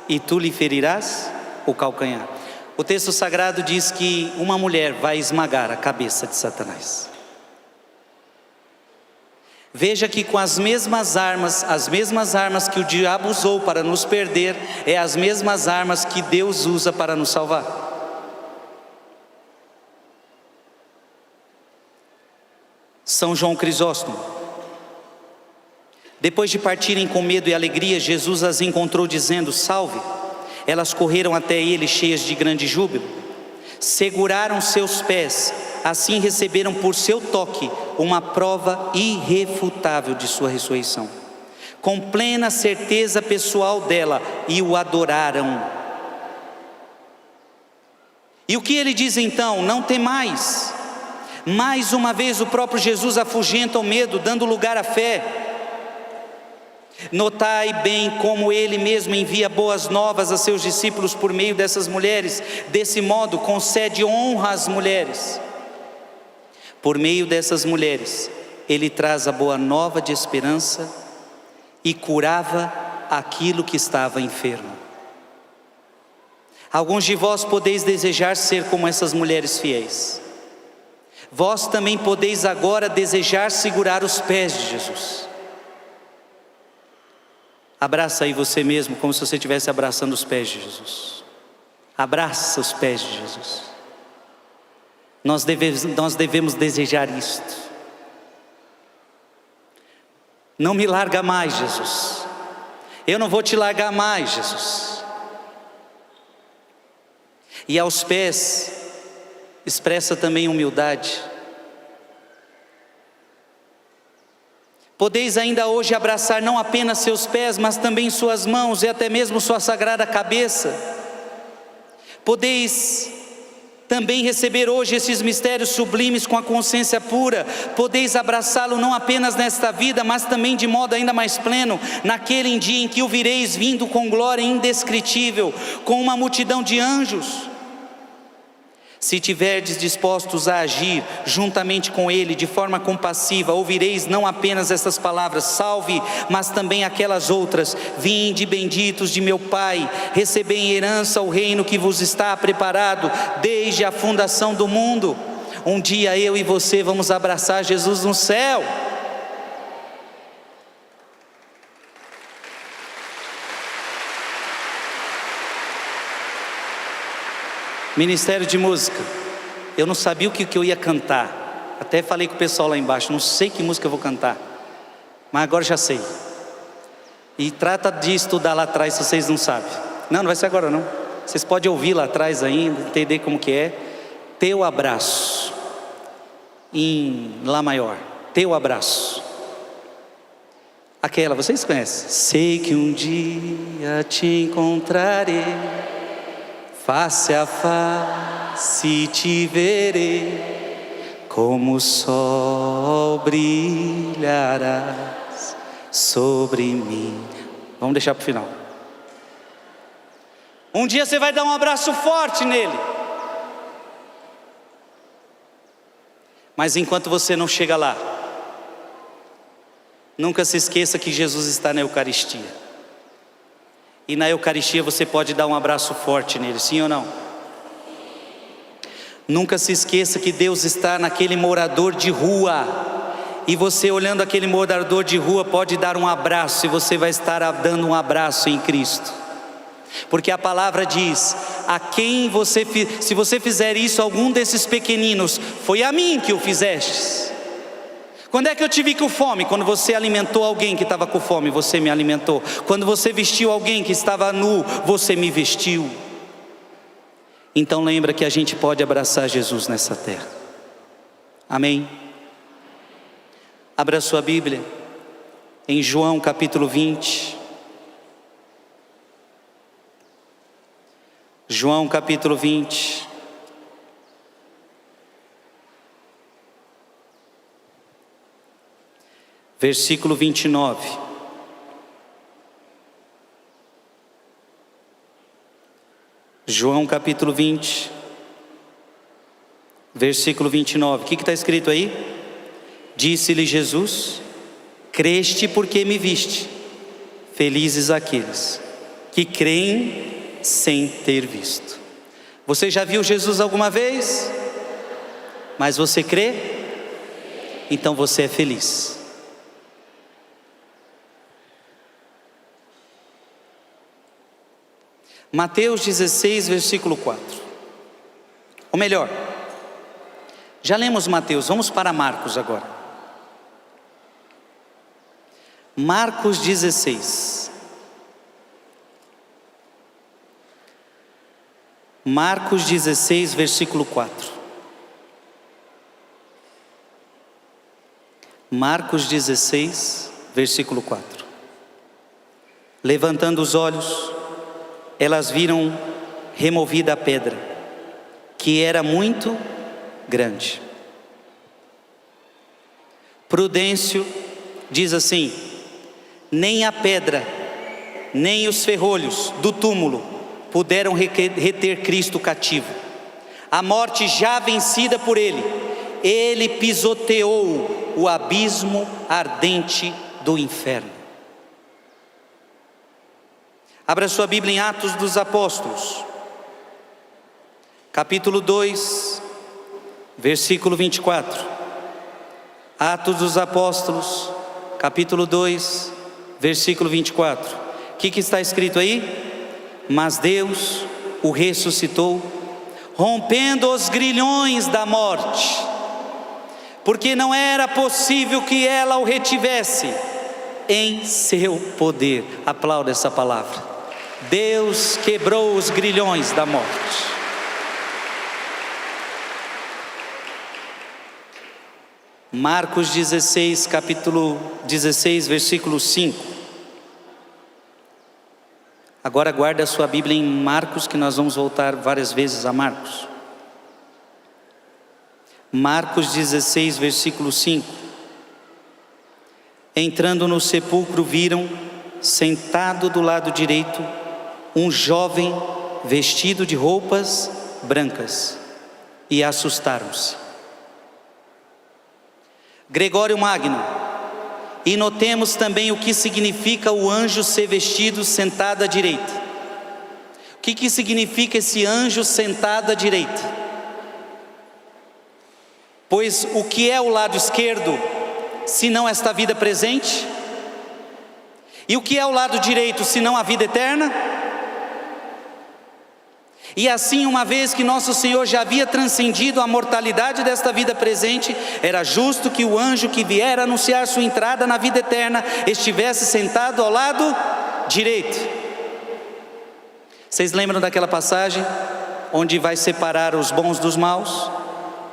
e tu lhe ferirás o calcanhar. O texto sagrado diz que uma mulher vai esmagar a cabeça de Satanás. Veja que com as mesmas armas que o diabo usou para nos perder, é as mesmas armas que Deus usa para nos salvar. São João Crisóstomo. Depois de partirem com medo e alegria, Jesus as encontrou dizendo: salve. Elas correram até ele cheias de grande júbilo, seguraram seus pés, assim receberam por seu toque uma prova irrefutável de sua ressurreição, com plena certeza pessoal dela, e o adoraram E o que ele diz então? Não temais. Mais uma vez o próprio Jesus afugenta o medo, dando lugar à fé. Notai bem como ele mesmo envia boas novas a seus discípulos por meio dessas mulheres. Desse modo concede honra às mulheres. Por meio dessas mulheres, ele traz a boa nova de esperança e curava aquilo que estava enfermo. Alguns de vós podeis desejar ser como essas mulheres fiéis. Vós também podeis agora desejar segurar os pés de Jesus. Abraça aí você mesmo, como se você estivesse abraçando os pés de Jesus. Abraça os pés de Jesus. Nós devemos desejar isto. Não me larga mais, Jesus. Eu não vou te largar mais, Jesus. E aos pés, expressa também humildade. Podeis ainda hoje abraçar não apenas seus pés, mas também suas mãos e até mesmo sua sagrada cabeça. Podeis também receber hoje esses mistérios sublimes com a consciência pura. Podeis abraçá-lo não apenas nesta vida, mas também de modo ainda mais pleno, naquele dia em que o vireis vindo com glória indescritível, com uma multidão de anjos. Se tiverdes dispostos a agir juntamente com Ele de forma compassiva, ouvireis não apenas essas palavras, salve, mas também aquelas outras: vinde benditos de meu Pai, recebei em herança o reino que vos está preparado desde a fundação do mundo. Um dia eu e você vamos abraçar Jesus no céu. Ministério de música, eu não sabia o que eu ia cantar, até falei com o pessoal lá embaixo, não sei que música eu vou cantar, mas agora já sei. E trata de estudar lá atrás se vocês não sabem. Não vai ser agora não, vocês podem ouvir lá atrás ainda, entender como que é. Teu abraço, em Lá maior, teu abraço. Aquela, vocês conhecem? Sei que um dia te encontrarei, face a face te verei, como o sol brilharás sobre mim. Vamos deixar para o final. Um dia você vai dar um abraço forte nele. Mas enquanto você não chega lá, nunca se esqueça que Jesus está na Eucaristia. E na Eucaristia você pode dar um abraço forte nele, sim ou não? Nunca se esqueça que Deus está naquele morador de rua. E você olhando aquele morador de rua pode dar um abraço, e você vai estar dando um abraço em Cristo. Porque a palavra diz: a quem você, se você fizer isso a algum desses pequeninos, foi a mim que o fizestes. Quando é que eu te vi com fome? Quando você alimentou alguém que estava com fome, você me alimentou. Quando você vestiu alguém que estava nu, você me vestiu. Então lembra que a gente pode abraçar Jesus nessa terra. Amém? Abra sua Bíblia em João capítulo 20. João capítulo 20. Versículo 29. João capítulo 20, versículo 29. O que está escrito aí? Disse-lhe Jesus: creste porque me viste. Felizes aqueles que creem sem ter visto. Você já viu Jesus alguma vez? Mas você crê? Então você é feliz. Mateus 16, versículo 4. Ou melhor, já lemos Mateus, vamos para Marcos agora. Marcos 16. Marcos 16, versículo 4. Marcos 16, versículo 4. Levantando os olhos, elas viram removida a pedra. que era muito grande. Prudêncio diz assim: nem a pedra, nem os ferrolhos do túmulo puderam reter Cristo cativo. A morte já vencida por ele, ele pisoteou o abismo ardente do inferno. Abra sua Bíblia em Atos dos Apóstolos, capítulo 2, versículo 24. Atos dos Apóstolos, capítulo 2, versículo 24. O que está escrito aí? Mas Deus o ressuscitou, rompendo os grilhões da morte, porque não era possível que ela o retivesse em seu poder. Aplauda essa palavra. Deus quebrou os grilhões da morte. Marcos 16, capítulo 16, versículo 5. Agora guarde a sua Bíblia em Marcos, que nós vamos voltar várias vezes a Marcos. Marcos 16, versículo 5. Entrando no sepulcro, viram, sentado do lado direito, um jovem vestido de roupas brancas, e assustaram-se. Gregório Magno: e notemos também o que significa o anjo ser vestido sentado à direita. O que significa esse anjo sentado à direita? Pois o que é o lado esquerdo, se não esta vida presente? E o que é o lado direito, se não a vida eterna? E assim, uma vez que nosso Senhor já havia transcendido a mortalidade desta vida presente, era justo que o anjo que viera anunciar sua entrada na vida eterna estivesse sentado ao lado direito. Vocês lembram daquela passagem onde vai separar os bons dos maus?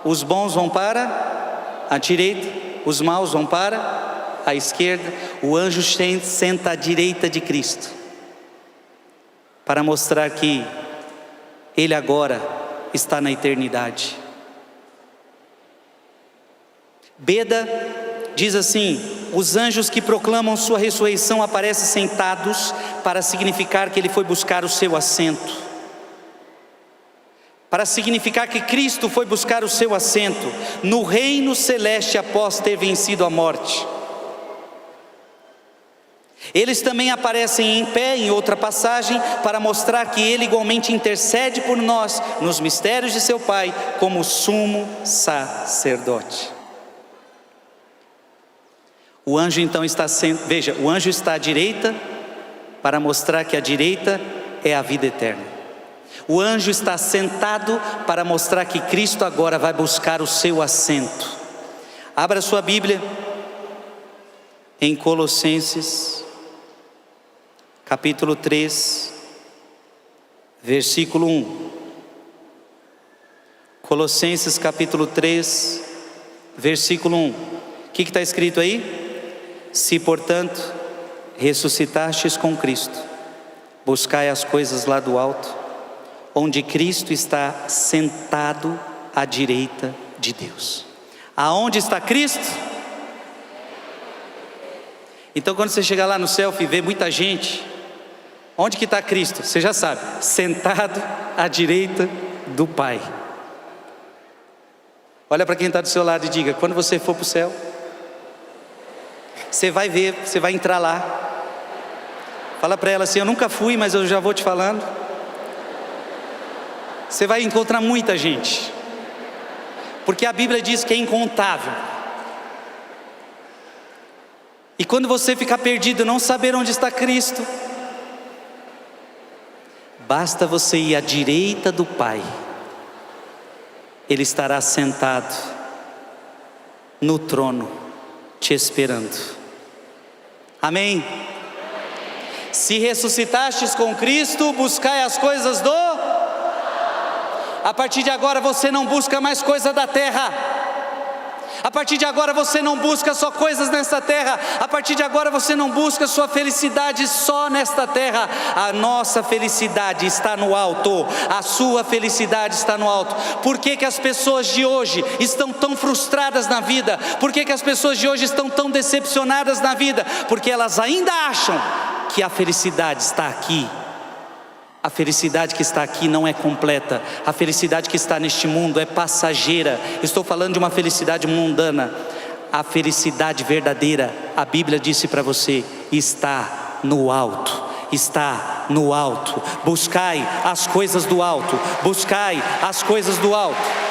Os bons vão para a direita, os maus vão para a esquerda. O anjo senta à direita de Cristo, para mostrar que ele agora está na eternidade. Beda diz assim: os anjos que proclamam sua ressurreição aparecem sentados para significar que ele foi buscar o seu assento, para significar que Cristo foi buscar o seu assento no reino celeste após ter vencido a morte. Eles também aparecem em pé em outra passagem para mostrar que ele igualmente intercede por nós nos mistérios de seu Pai como sumo sacerdote. O anjo então está veja, o anjo está à direita para mostrar que a direita é a vida eterna. O anjo está sentado para mostrar que Cristo agora vai buscar o seu assento. Abra sua Bíblia em Colossenses capítulo 3, versículo 1. Colossenses capítulo 3, versículo 1. O que está escrito aí? Se portanto ressuscitastes com Cristo, buscai as coisas lá do alto, onde Cristo está sentado à direita de Deus. Aonde está Cristo? Então quando você chegar lá no céu e ver muita gente, onde que está Cristo? Você já sabe, sentado à direita do Pai. Olha para quem está do seu lado e diga: quando você for para o céu, você vai ver, você vai entrar lá. Fala para ela assim: eu nunca fui, mas eu já vou te falando. Você vai encontrar muita gente, porque a Bíblia diz que é incontável. E quando você ficar perdido, não saber onde está Cristo, basta você ir à direita do Pai, Ele estará sentado no trono, te esperando. Amém? Se ressuscitastes com Cristo, buscai as coisas do... A partir de agora você não busca mais coisa da terra. A partir de agora você não busca só coisas nesta terra. A partir de agora você não busca sua felicidade só nesta terra. A nossa felicidade está no alto. A sua felicidade está no alto. Por que que as pessoas de hoje estão tão frustradas na vida? Por que que as pessoas de hoje estão tão decepcionadas na vida? Porque elas ainda acham que a felicidade está aqui. A felicidade que está aqui não é completa. A felicidade que está neste mundo é passageira. Estou falando de uma felicidade mundana. A felicidade verdadeira, a Bíblia disse para você, está no alto. Está no alto. Buscai as coisas do alto. Buscai as coisas do alto.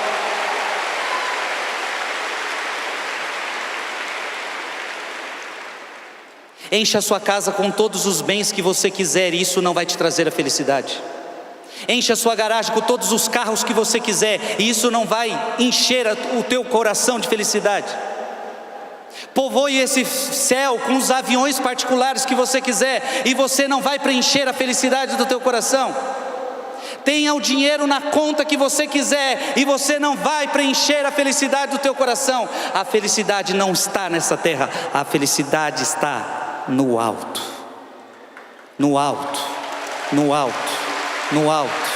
Encha a sua casa com todos os bens que você quiser, e isso não vai te trazer a felicidade. Encha a sua garagem com todos os carros que você quiser, e isso não vai encher o teu coração de felicidade. Povoe esse céu com os aviões particulares que você quiser, e você não vai preencher a felicidade do teu coração. Tenha o dinheiro na conta que você quiser, e você não vai preencher a felicidade do teu coração. A felicidade não está nessa terra, a felicidade está no alto, no alto, no alto, no alto.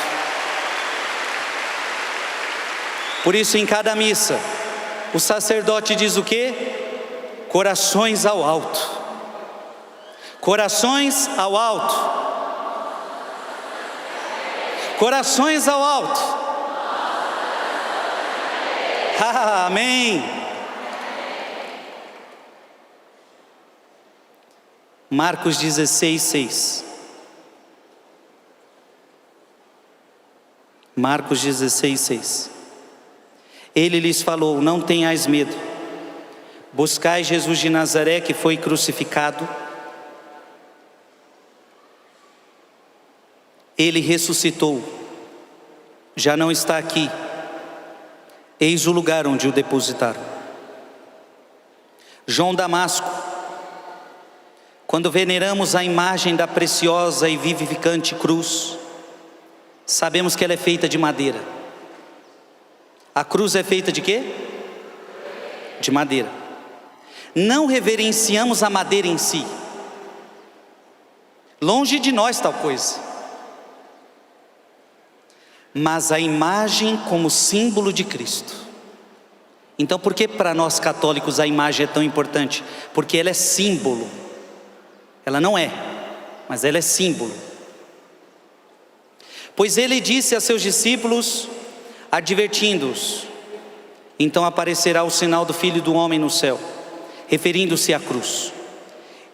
Por isso em cada missa, o sacerdote diz o quê? Corações ao alto, corações ao alto, corações ao alto. Amém. Marcos 16, 6. Marcos 16, 6. Ele lhes falou: não tenhais medo. Buscai Jesus de Nazaré, que foi crucificado. Ele ressuscitou. Já não está aqui. Eis o lugar onde o depositaram. João Damasco. Quando veneramos a imagem da preciosa e vivificante cruz, sabemos que ela é feita de madeira. A cruz é feita de quê? De madeira. Não reverenciamos a madeira em si. Longe de nós tal coisa. Mas a imagem como símbolo de Cristo. Então por que para nós católicos a imagem é tão importante? Porque ela é símbolo. Ela não é, mas ela é símbolo. Pois ele disse a seus discípulos, advertindo-os: então aparecerá o sinal do Filho do Homem no céu, referindo-se à cruz.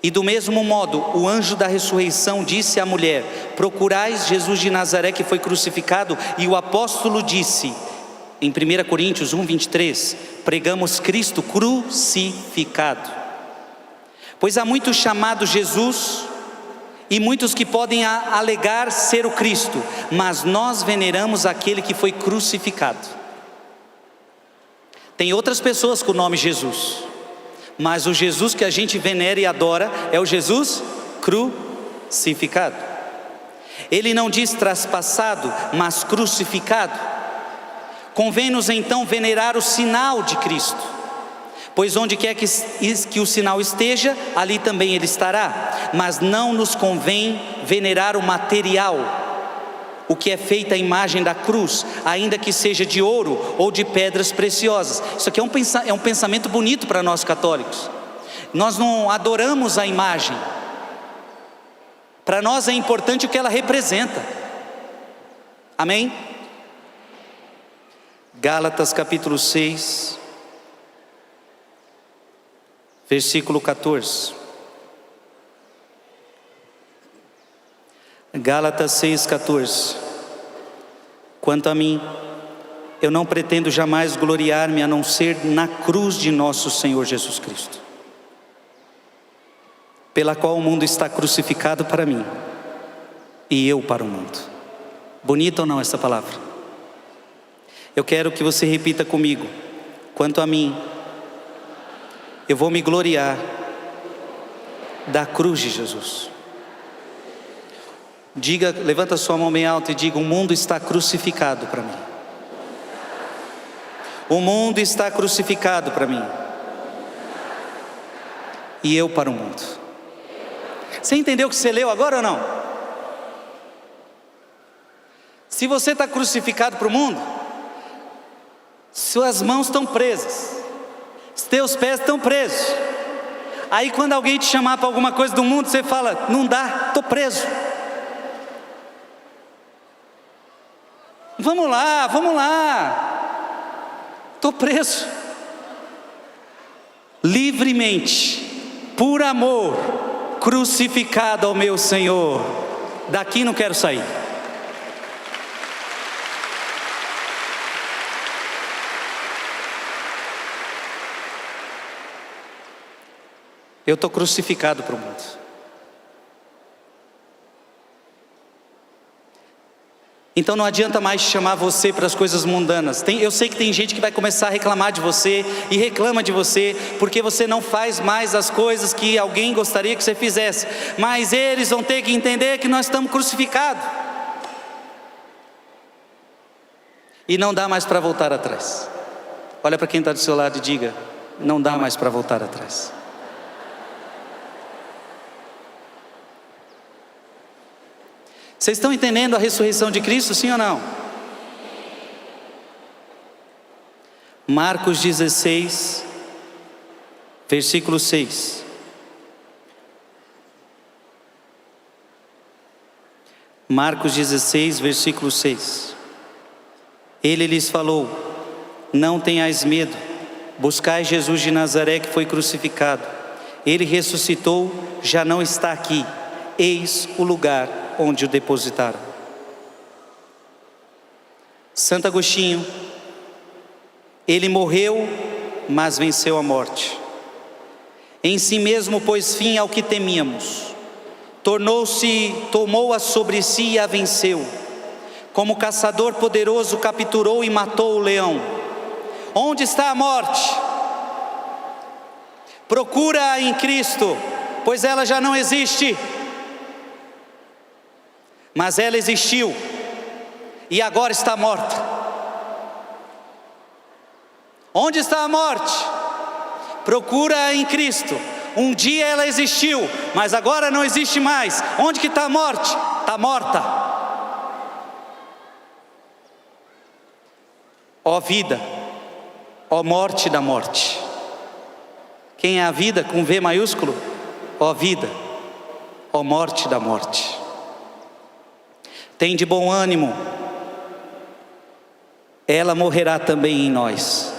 E do mesmo modo, o anjo da ressurreição disse à mulher: procurais Jesus de Nazaré, que foi crucificado. E o apóstolo disse, em 1 Coríntios 1, 23, pregamos Cristo crucificado. Pois há muitos chamados Jesus, e muitos que podem alegar ser o Cristo, mas nós veneramos aquele que foi crucificado. Tem outras pessoas com o nome Jesus, mas o Jesus que a gente venera e adora é o Jesus crucificado. Ele não diz traspassado, mas crucificado. Convém-nos então venerar o sinal de Cristo, pois onde quer que o sinal esteja, ali também ele estará. Mas não nos convém venerar o material, o que é feito a imagem da cruz, ainda que seja de ouro ou de pedras preciosas. Isso aqui é um pensamento bonito para nós católicos. Nós não adoramos a imagem. Para nós é importante o que ela representa. Amém? Gálatas capítulo 6, versículo 14. Gálatas 6,14. Quanto a mim, eu não pretendo jamais gloriar-me a não ser na cruz de nosso Senhor Jesus Cristo, pela qual o mundo está crucificado para mim e eu para o mundo. Bonita ou não essa palavra? Eu quero que você repita comigo: quanto a mim, eu vou me gloriar da cruz de Jesus. Diga, levanta sua mão bem alta e diga: o mundo está crucificado para mim. O mundo está crucificado para mim, e eu para o mundo. Você entendeu o que você leu agora ou não? Se você está crucificado para o mundo, suas mãos estão presas, teus pés estão presos. Aí quando alguém te chamar para alguma coisa do mundo, você fala: não dá, estou preso. Vamos lá, estou preso. Livremente, por amor, crucificado ao meu Senhor, daqui não quero sair. Eu estou crucificado para o mundo. Então não adianta mais chamar você para as coisas mundanas. Eu sei que tem gente que vai começar a reclamar de você, e reclama de você, porque você não faz mais as coisas que alguém gostaria que você fizesse. Mas eles vão ter que entender que nós estamos crucificados. E não dá mais para voltar atrás. Olha para quem está do seu lado e diga: não dá mais para voltar atrás. Vocês estão entendendo a ressurreição de Cristo, sim ou não? Marcos 16, versículo 6. Marcos 16, versículo 6. Ele lhes falou: não tenhais medo, buscai Jesus de Nazaré, que foi crucificado. Ele ressuscitou, já não está aqui. Eis o lugar onde o depositaram. Santo Agostinho, ele morreu, mas venceu a morte. Em si mesmo pôs fim ao que temíamos. Tomou-a sobre si e a venceu. Como caçador poderoso capturou e matou o leão. Onde está a morte? Procura-a em Cristo, pois ela já não existe. Mas ela existiu, e agora está morta. Onde está a morte? Procura em Cristo. Um dia ela existiu, mas agora não existe mais. Onde que está a morte? Está morta. Ó vida, ó morte da morte. Quem é a vida com V maiúsculo? Ó vida, ó morte da morte. Tem de bom ânimo, ela morrerá também em nós.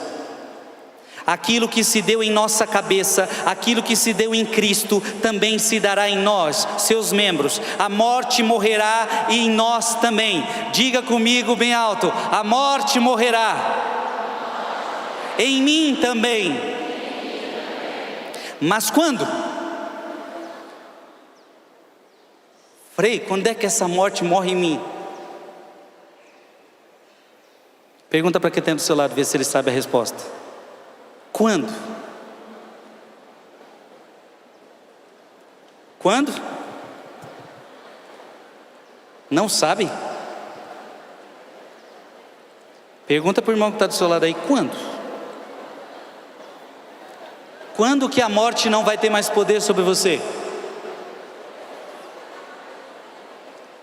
Aquilo que se deu em nossa cabeça, aquilo que se deu em Cristo, também se dará em nós, seus membros. A morte morrerá e em nós também. Diga comigo bem alto: a morte morrerá, em mim também. Mas quando? Frei, quando é que essa morte morre em mim? Pergunta para quem tem do seu lado, vê se ele sabe a resposta. Quando? Quando? Não sabe? Pergunta para o irmão que está do seu lado aí, quando? Quando que a morte não vai ter mais poder sobre você?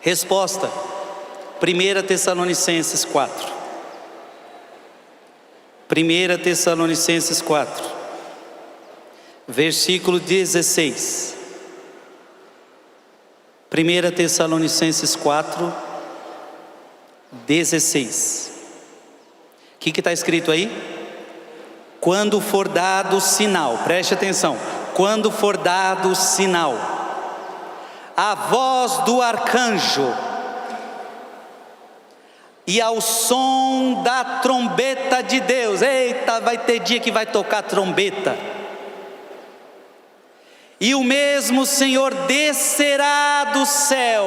Resposta: 1 Tessalonicenses 4. 1 Tessalonicenses 4, versículo 16. 1 Tessalonicenses 4, 16. O que está escrito aí? Quando for dado sinal, preste atenção. Quando for dado sinal, a voz do arcanjo, e ao som da trombeta de Deus. Eita, vai ter dia que vai tocar trombeta. E o mesmo Senhor descerá do céu.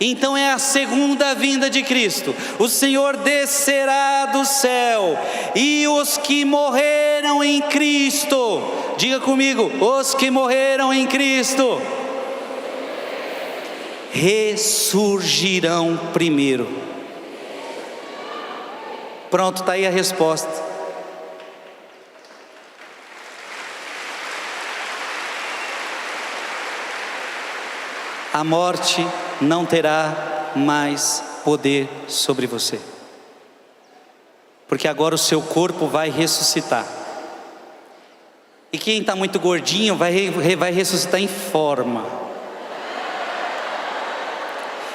Então é a segunda vinda de Cristo. O Senhor descerá do céu, e os que morreram em Cristo, diga comigo: os que morreram em Cristo ressurgirão primeiro. Pronto, está aí a resposta. A morte não terá mais poder sobre você, porque agora o seu corpo vai ressuscitar. E quem está muito gordinho vai ressuscitar em forma.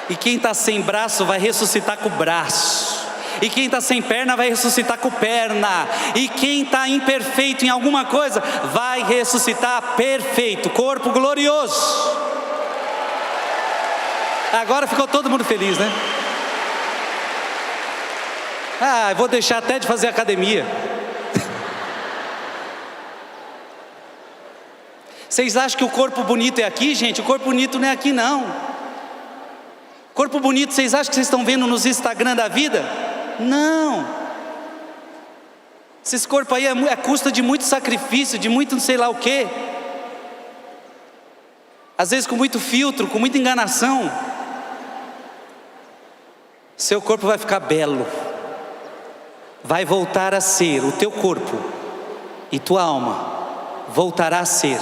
E quem está sem braço vai ressuscitar com o braço. E quem está sem perna vai ressuscitar com perna. E quem está imperfeito em alguma coisa vai ressuscitar perfeito, corpo glorioso. Agora ficou todo mundo feliz, né? Eu vou deixar até de fazer academia. Vocês acham que o corpo bonito é aqui, gente? O corpo bonito não é aqui, não. Corpo bonito, vocês acham que vocês estão vendo nos Instagram da vida? Não. Esse corpo aí é custa de muito sacrifício, de muito não sei lá o quê. Às vezes com muito filtro, com muita enganação. Seu corpo vai ficar belo. Vai voltar a ser, o teu corpo e tua alma voltará a ser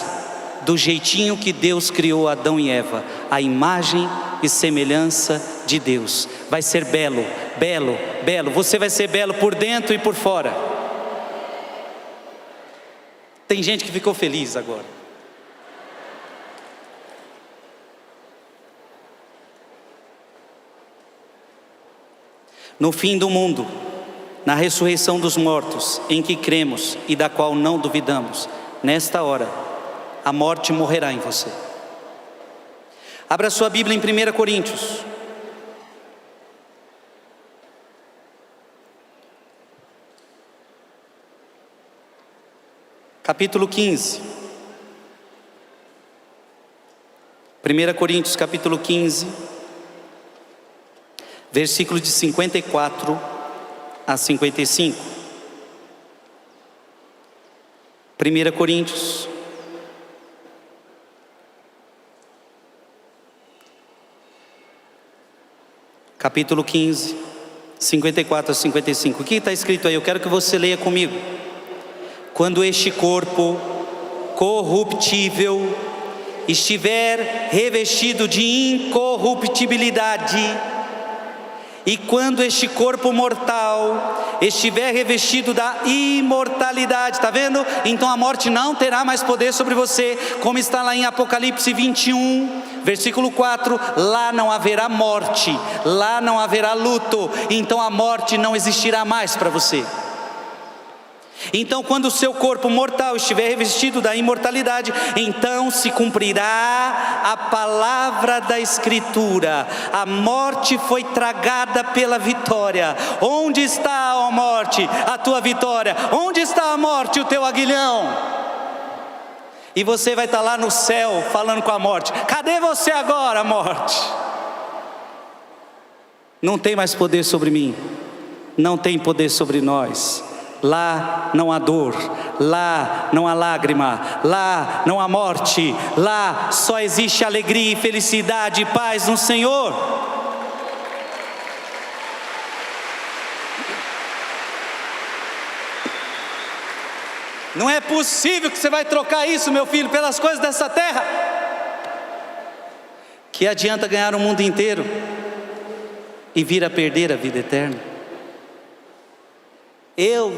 do jeitinho que Deus criou Adão e Eva, a imagem e semelhança de Deus. Vai ser belo, belo, belo. Você vai ser belo por dentro e por fora. Tem gente que ficou feliz agora. No fim do mundo, na ressurreição dos mortos, em que cremos e da qual não duvidamos, nesta hora, a morte morrerá em você. Abra sua Bíblia em 1 Coríntios. Capítulo 15. 1 Coríntios capítulo 15, versículo de 54 a 55. 1 Coríntios capítulo 15, 54 a 55. O que está escrito aí? Eu quero que você leia comigo. Quando este corpo corruptível estiver revestido de incorruptibilidade, e quando este corpo mortal estiver revestido da imortalidade, está vendo? Então a morte não terá mais poder sobre você, como está lá em Apocalipse 21, versículo 4, lá não haverá morte, lá não haverá luto, então a morte não existirá mais para você. Então quando o seu corpo mortal estiver revestido da imortalidade, então se cumprirá a palavra da Escritura: a morte foi tragada pela vitória. Onde está, ó morte, a tua vitória? Onde está a morte, o teu aguilhão? E você vai estar lá no céu falando com a morte: cadê você agora, morte? Não tem mais poder sobre mim, não tem poder sobre nós. Lá não há dor, lá não há lágrima, lá não há morte, lá só existe alegria e felicidade e paz no Senhor. Não é possível que você vai trocar isso, meu filho, pelas coisas dessa terra. Que adianta ganhar o mundo inteiro e vir a perder a vida eterna?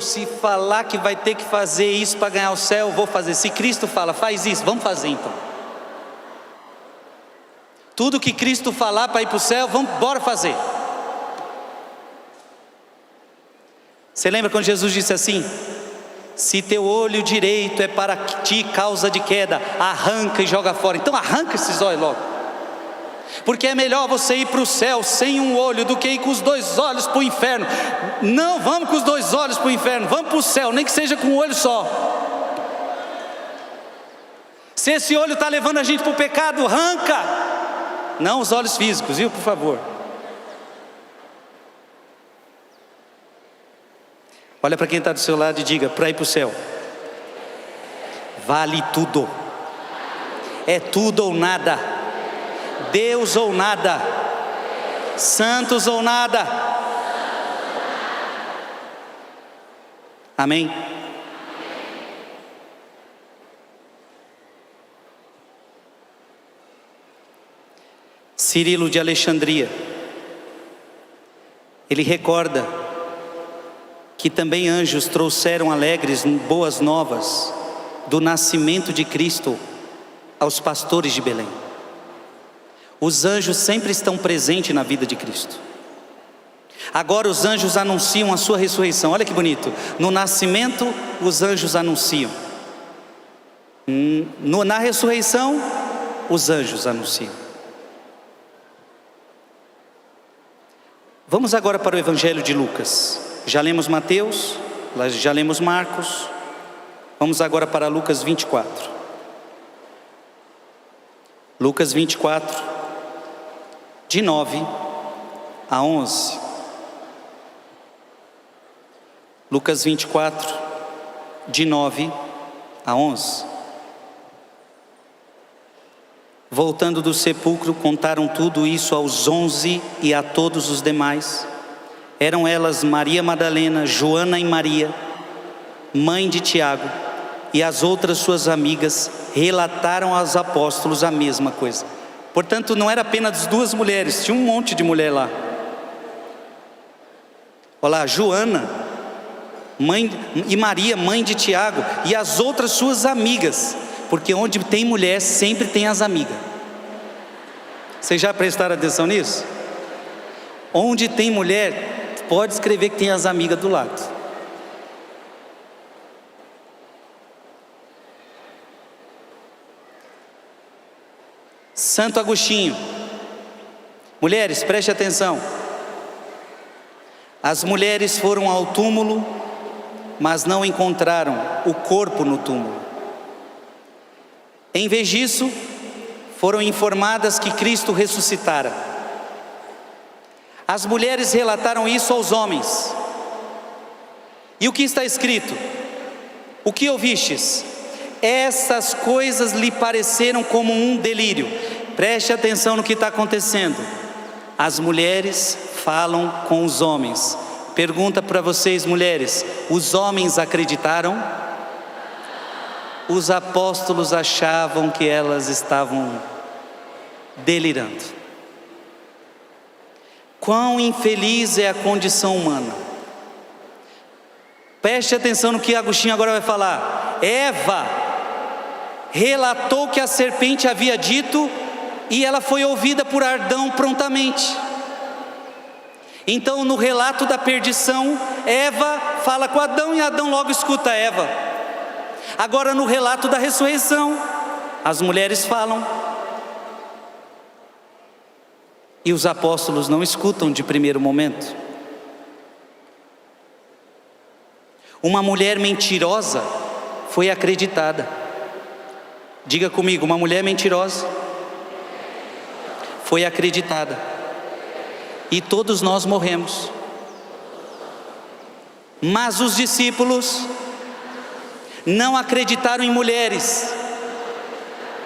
Se falar que vai ter que fazer isso para ganhar o céu, eu vou fazer. Se Cristo fala, faz isso, vamos fazer então. Tudo que Cristo falar para ir para o céu, bora fazer. Você lembra quando Jesus disse assim: se teu olho direito é para ti causa de queda, arranca e joga fora. Então arranca esses olhos logo. Porque é melhor você ir para o céu sem um olho do que ir com os dois olhos para o inferno. Não, vamos com os dois olhos para o inferno, vamos para o céu, nem que seja com um olho só. Se esse olho está levando a gente para o pecado, arranca. Não os olhos físicos, viu, por favor. Olha para quem está do seu lado e diga: para ir para o céu vale tudo. É tudo ou nada. Deus ou nada, santos ou nada. Amém? Cirilo de Alexandria, ele recorda que também anjos trouxeram alegres boas novas do nascimento de Cristo aos pastores de Belém. Os anjos sempre estão presentes na vida de Cristo. Agora os anjos anunciam a sua ressurreição. Olha que bonito. No nascimento, os anjos anunciam. Na ressurreição, os anjos anunciam. Vamos agora para o Evangelho de Lucas. Já lemos Mateus, já lemos Marcos. Vamos agora para Lucas 24. Lucas 24, de 9 a 11. Lucas 24, de 9 a 11. Voltando do sepulcro, contaram tudo isso aos 11 e a todos os demais. Eram elas Maria Madalena, Joana e Maria, mãe de Tiago, e as outras suas amigas relataram aos apóstolos a mesma coisa. Portanto, não era apenas duas mulheres, tinha um monte de mulher lá. Olha lá, Joana, mãe, e Maria, mãe de Tiago, e as outras suas amigas, porque onde tem mulher sempre tem as amigas. Vocês já prestaram atenção nisso? Onde tem mulher, pode escrever que tem as amigas do lado. Santo Agostinho. Mulheres, preste atenção. As mulheres foram ao túmulo, mas não encontraram o corpo no túmulo. Em vez disso, foram informadas que Cristo ressuscitara. As mulheres relataram isso aos homens. E o que está escrito? O que ouvistes? Essas coisas lhe pareceram como um delírio. Preste atenção no que está acontecendo. As mulheres falam com os homens. Pergunta para vocês, mulheres: os homens acreditaram? Os apóstolos achavam que elas estavam delirando. Quão infeliz é a condição humana. Preste atenção no que Agostinho agora vai falar. Eva relatou que a serpente havia dito e ela foi ouvida por Adão prontamente. Então, no relato da perdição, Eva fala com Adão e Adão logo escuta Eva. Agora, no relato da ressurreição, as mulheres falam e os apóstolos não escutam de primeiro momento. Uma mulher mentirosa foi acreditada. Diga comigo, uma mulher mentirosa foi acreditada. E todos nós morremos. Mas os discípulos não acreditaram em mulheres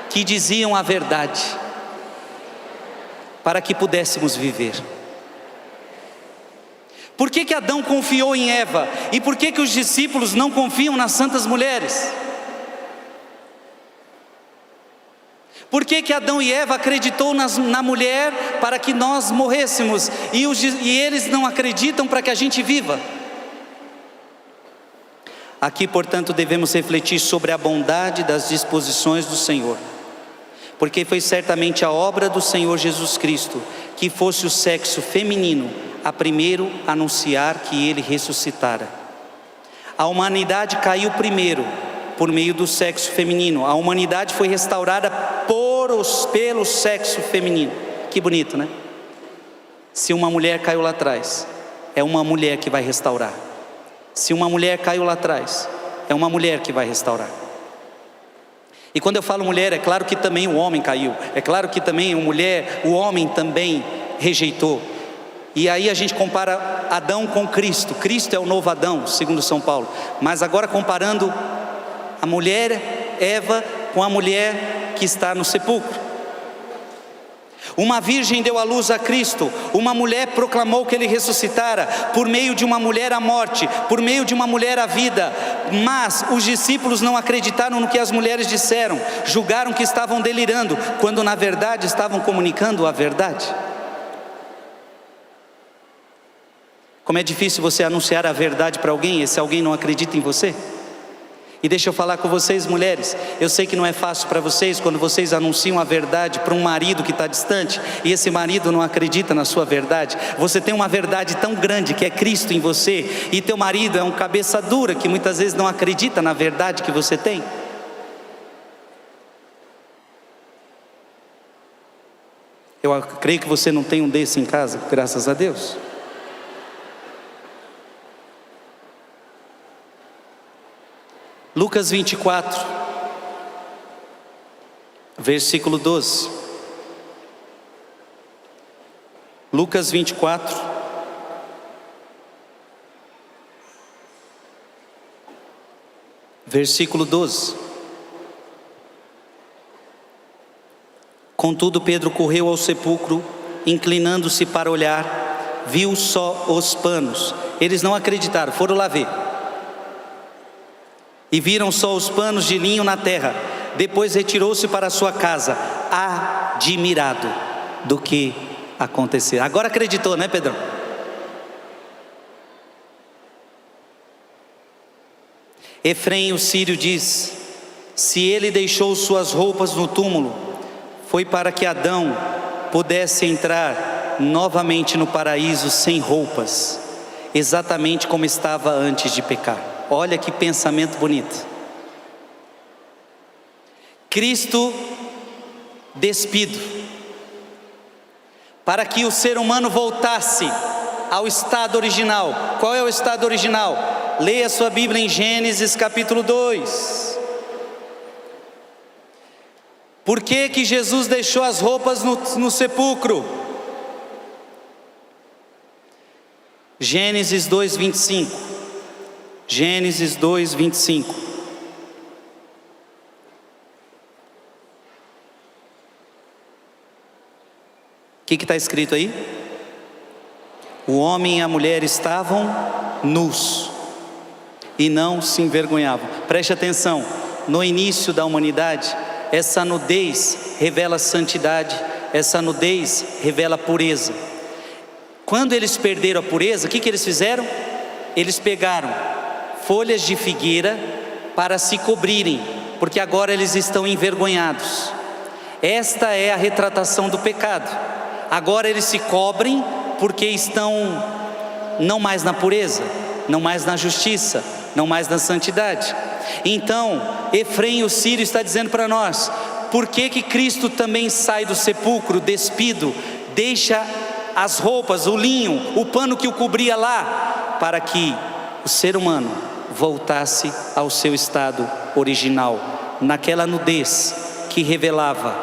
que diziam a verdade, para que pudéssemos viver. Por que Adão confiou em Eva? E por que os discípulos não confiam nas santas mulheres? Por que Adão e Eva acreditou na mulher para que nós morrêssemos e eles não acreditam para que a gente viva? Aqui, portanto, devemos refletir sobre a bondade das disposições do Senhor, porque foi certamente a obra do Senhor Jesus Cristo que fosse o sexo feminino a primeiro anunciar que Ele ressuscitara. A humanidade caiu primeiro por meio do sexo feminino. A humanidade foi restaurada pelo sexo feminino. Que bonito, né? Se uma mulher caiu lá atrás, é uma mulher que vai restaurar. Se uma mulher caiu lá atrás, é uma mulher que vai restaurar. E quando eu falo mulher, é claro que também o homem caiu. É claro que também o homem também rejeitou. E aí a gente compara Adão com Cristo. Cristo é o novo Adão, segundo São Paulo. Mas agora comparando a mulher Eva com a mulher que está no sepulcro. Uma virgem deu à luz a Cristo, uma mulher proclamou que ele ressuscitara, por meio de uma mulher a morte, por meio de uma mulher a vida. Mas os discípulos não acreditaram no que as mulheres disseram, julgaram que estavam delirando, quando na verdade estavam comunicando a verdade. Como é difícil você anunciar a verdade para alguém, e se alguém não acredita em você? E deixa eu falar com vocês, mulheres, eu sei que não é fácil para vocês quando vocês anunciam a verdade para um marido que está distante, e esse marido não acredita na sua verdade. Você tem uma verdade tão grande que é Cristo em você, e teu marido é um cabeça dura que muitas vezes não acredita na verdade que você tem. Eu creio que você não tem um desse em casa, graças a Deus. Lucas 24, versículo 12. Lucas 24, versículo 12. Contudo, Pedro correu ao sepulcro, inclinando-se para olhar, viu só os panos. Eles não acreditaram, foram lá ver. E viram só os panos de linho na terra. Depois retirou-se para a sua casa, admirado do que aconteceu. Agora acreditou, né, Pedro? Efrém, o sírio, diz: se ele deixou suas roupas no túmulo, foi para que Adão pudesse entrar novamente no paraíso sem roupas, exatamente como estava antes de pecar. Olha que pensamento bonito. Cristo despido, para que o ser humano voltasse ao estado original. Qual é o estado original? Leia sua Bíblia em Gênesis capítulo 2. Por que Jesus deixou as roupas no sepulcro? Gênesis 2, 25. Gênesis 2, 25. O que está escrito aí? O homem e a mulher estavam nus e não se envergonhavam. Preste atenção, no início da humanidade, essa nudez revela santidade, essa nudez revela pureza. Quando eles perderam a pureza, o que eles fizeram? Eles pegaram folhas de figueira para se cobrirem, porque agora eles estão envergonhados. Esta é a retratação do pecado. Agora eles se cobrem porque estão não mais na pureza, não mais na justiça, não mais na santidade. Então, Efrém, o sírio, está dizendo para nós: por que Cristo também sai do sepulcro despido, deixa as roupas, o linho, o pano que o cobria lá, para que o ser humano voltasse ao seu estado original, naquela nudez que revelava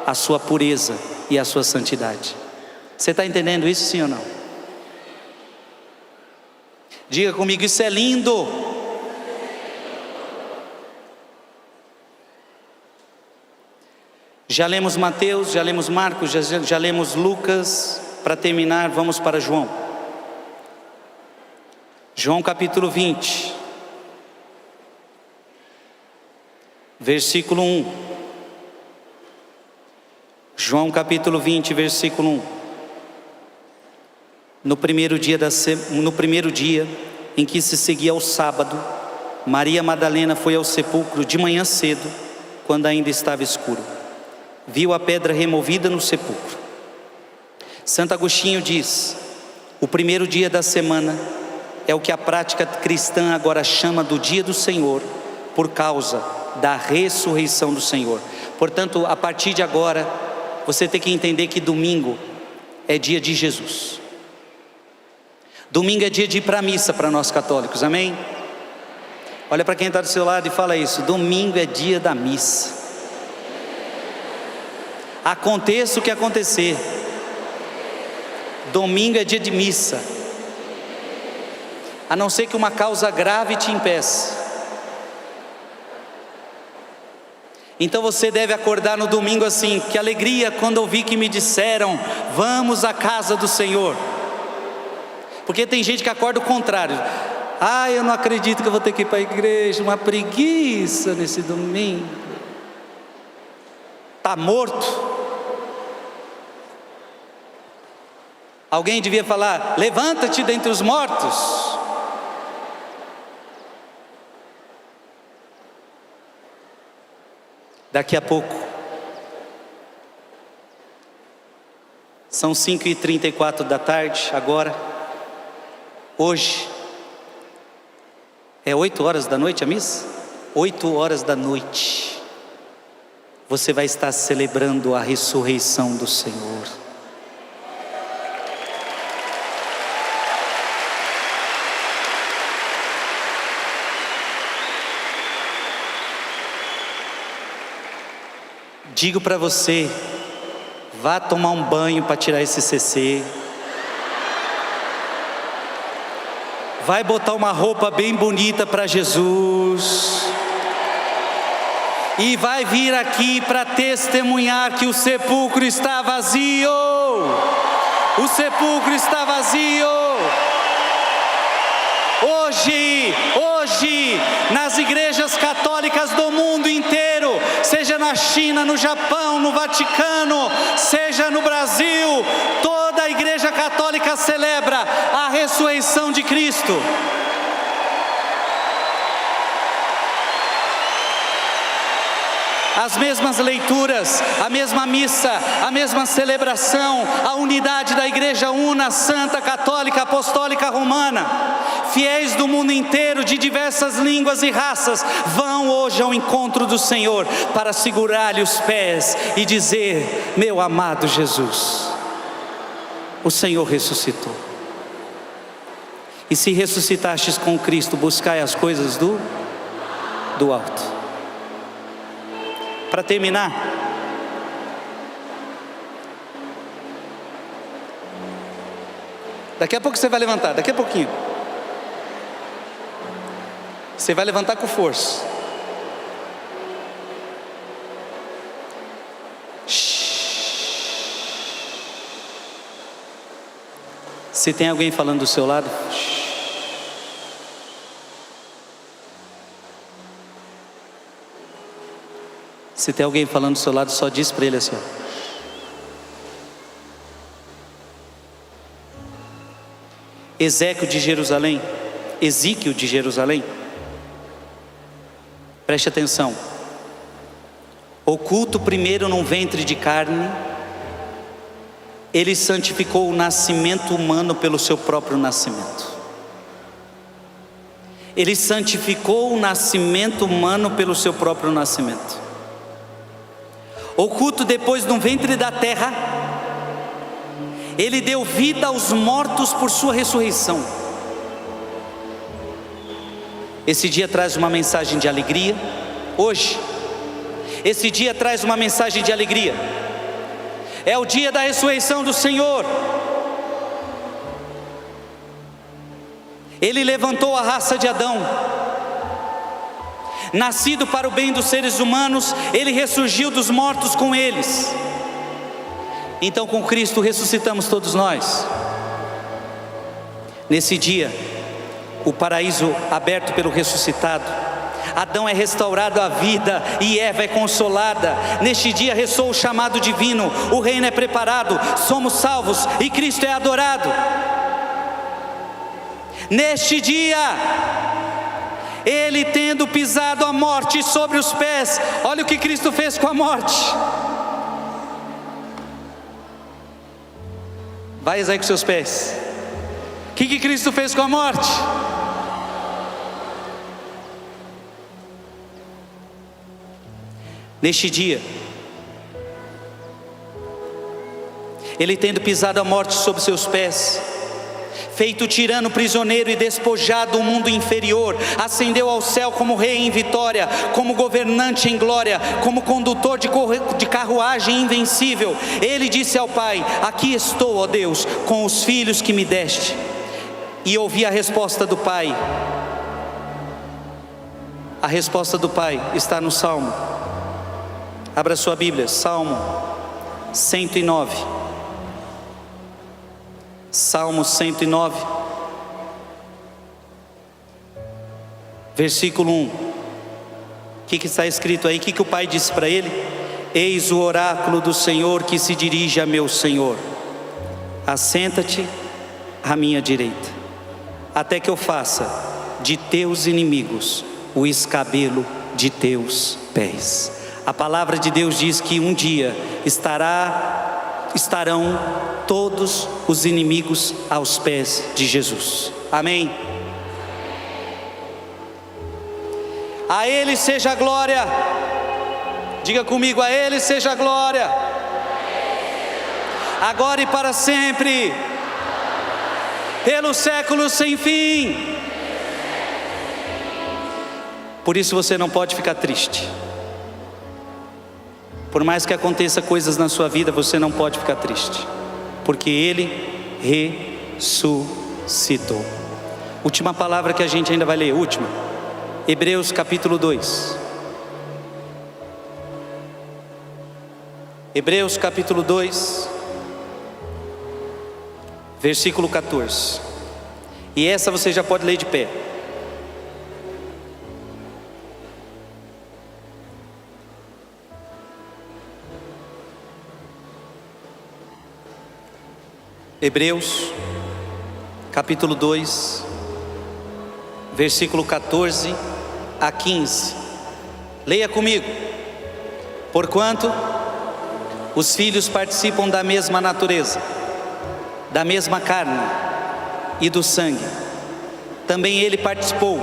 a sua pureza e a sua santidade. Você está entendendo isso, sim ou não? Diga comigo, isso é lindo. Já lemos Mateus, já lemos Marcos, já lemos Lucas. Para terminar, vamos para João. João capítulo 20, versículo 1. João capítulo 20, versículo 1. No primeiro dia em que se seguia ao sábado, Maria Madalena foi ao sepulcro de manhã cedo, quando ainda estava escuro. Viu a pedra removida no sepulcro. Santo Agostinho diz: o primeiro dia da semana é o que a prática cristã agora chama do dia do Senhor, por causa da ressurreição do Senhor. Portanto, a partir de agora, você tem que entender que domingo é dia de Jesus. Domingo é dia de ir para a missa para nós católicos, amém? Olha para quem está do seu lado e fala isso: domingo é dia da missa. Aconteça o que acontecer, domingo é dia de missa. A não ser que uma causa grave te impeça. Então você deve acordar no domingo assim: que alegria quando ouvi que me disseram, vamos à casa do Senhor. Porque tem gente que acorda o contrário: ah, eu não acredito que eu vou ter que ir para a igreja, uma preguiça nesse domingo. Está morto. Alguém devia falar: levanta-te dentre os mortos. Daqui a pouco, são 5h34 da tarde agora. Hoje, é 8 horas da noite a missa? 8 horas da noite, você vai estar celebrando a ressurreição do Senhor. Digo para você: vá tomar um banho para tirar esse CC. Vai botar uma roupa bem bonita para Jesus. E vai vir aqui para testemunhar que o sepulcro está vazio. O sepulcro está vazio. Hoje, nas igrejas católicas do mundo inteiro, seja na China, no Japão, no Vaticano, seja no Brasil, toda a igreja católica celebra a ressurreição de Cristo. As mesmas leituras, a mesma missa, a mesma celebração, a unidade da igreja una, santa, católica, apostólica, romana. Fiéis do mundo inteiro, de diversas línguas e raças, vão hoje ao encontro do Senhor para segurar-lhe os pés e dizer: meu amado Jesus, o Senhor ressuscitou. E se ressuscitastes com Cristo, buscai as coisas do alto. Para terminar, daqui a pouco você vai levantar, daqui a pouquinho. Você vai levantar com força. Se tem alguém falando do seu lado, se tem alguém falando do seu lado, só diz para ele assim: ó. Ezequiel de Jerusalém, preste atenção. Oculto primeiro num ventre de carne, ele santificou o nascimento humano pelo seu próprio nascimento. Ele santificou o nascimento humano pelo seu próprio nascimento. Oculto depois no ventre da terra, ele deu vida aos mortos por sua ressurreição. Esse dia traz uma mensagem de alegria. Hoje, esse dia traz uma mensagem de alegria. É o dia da ressurreição do Senhor. Ele levantou a raça de Adão. Nascido para o bem dos seres humanos, ele ressurgiu dos mortos com eles. Então com Cristo ressuscitamos todos nós. Nesse dia, o paraíso aberto pelo ressuscitado, Adão é restaurado à vida e Eva é consolada. Neste dia ressoa o chamado divino, o reino é preparado, somos salvos e Cristo é adorado. Neste dia, ele tendo pisado a morte sobre os pés, olha o que Cristo fez com a morte. Vai aí com seus pés. O que Cristo fez com a morte? Neste dia, ele tendo pisado a morte sobre seus pés, feito tirano, prisioneiro e despojado do mundo inferior, ascendeu ao céu como rei em vitória, como governante em glória, como condutor de carruagem invencível. Ele disse ao Pai: aqui estou, ó Deus, com os filhos que me deste. E ouvi a resposta do Pai. A resposta do Pai está no Salmo. Abra sua Bíblia, Salmo 109. Salmo 109, versículo 1. O que está escrito aí? O que o pai disse para ele? Eis o oráculo do Senhor que se dirige a meu Senhor. Assenta-te à minha direita, até que eu faça de teus inimigos o escabelo de teus pés. A palavra de Deus diz que um dia estarão todos os inimigos aos pés de Jesus. Amém? A Ele seja a glória. Diga comigo, a Ele seja a glória, agora e para sempre, pelos séculos sem fim. Por isso você não pode ficar triste. Por mais que aconteça coisas na sua vida, você não pode ficar triste, porque Ele ressuscitou. Última palavra que a gente ainda vai ler, última. Hebreus capítulo 2. Hebreus capítulo 2, versículo 14. E essa você já pode ler de pé. Hebreus capítulo 2, versículo 14 a 15. Leia comigo. Porquanto os filhos participam da mesma natureza, da mesma carne e do sangue, também ele participou,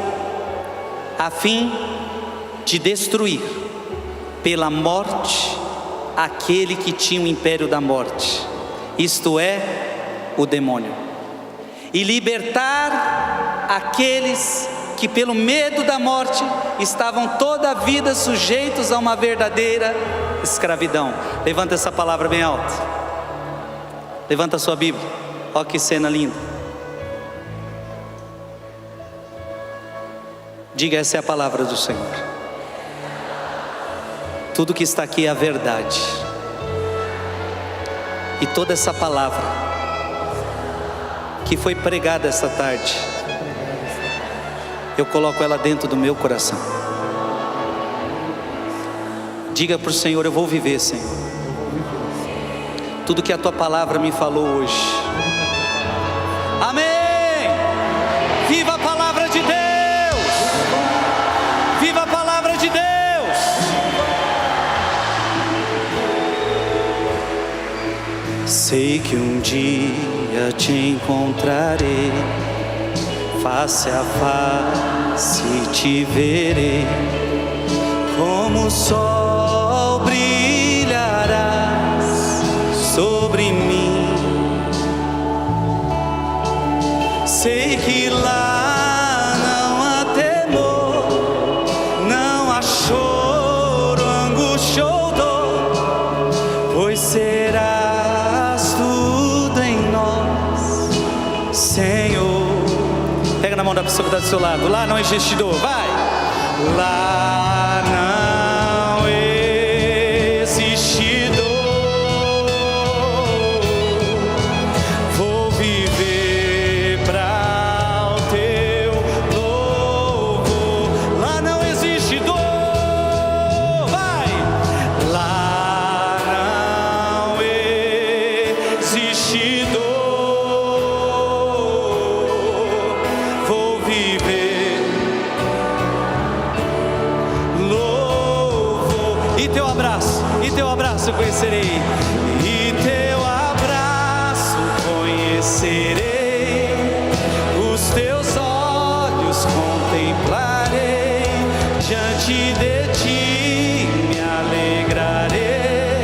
a fim de destruir pela morte aquele que tinha o império da morte, isto é, o demônio, e libertar aqueles que pelo medo da morte estavam toda a vida sujeitos a uma verdadeira escravidão. Levanta essa palavra bem alto. Levanta a sua Bíblia. Olha que cena linda. Diga, essa é a palavra do Senhor. Tudo que está aqui é a verdade. E toda essa palavra que foi pregada essa tarde, eu coloco ela dentro do meu coração. Diga para o Senhor, eu vou viver, Senhor, tudo que a Tua palavra me falou hoje. Amém! Viva a palavra de Deus! Viva a palavra de Deus! Sei que um dia te encontrarei, face a face te verei, como o sol brilharás sobre mim. Sei que lá não há temor, não há choro, angústia ou dor, pois serás tudo em nós, Senhor. Pega na mão da pessoa que está do seu lado. Lá não existe dor, vai. Lá não existe dor, vou viver para o teu louvor. Lá não existe dor, vai. Lá não existe dor, vou viver louvor. E teu abraço eu conhecerei, e teu abraço conhecerei, os teus olhos contemplarei, diante de ti me alegrarei,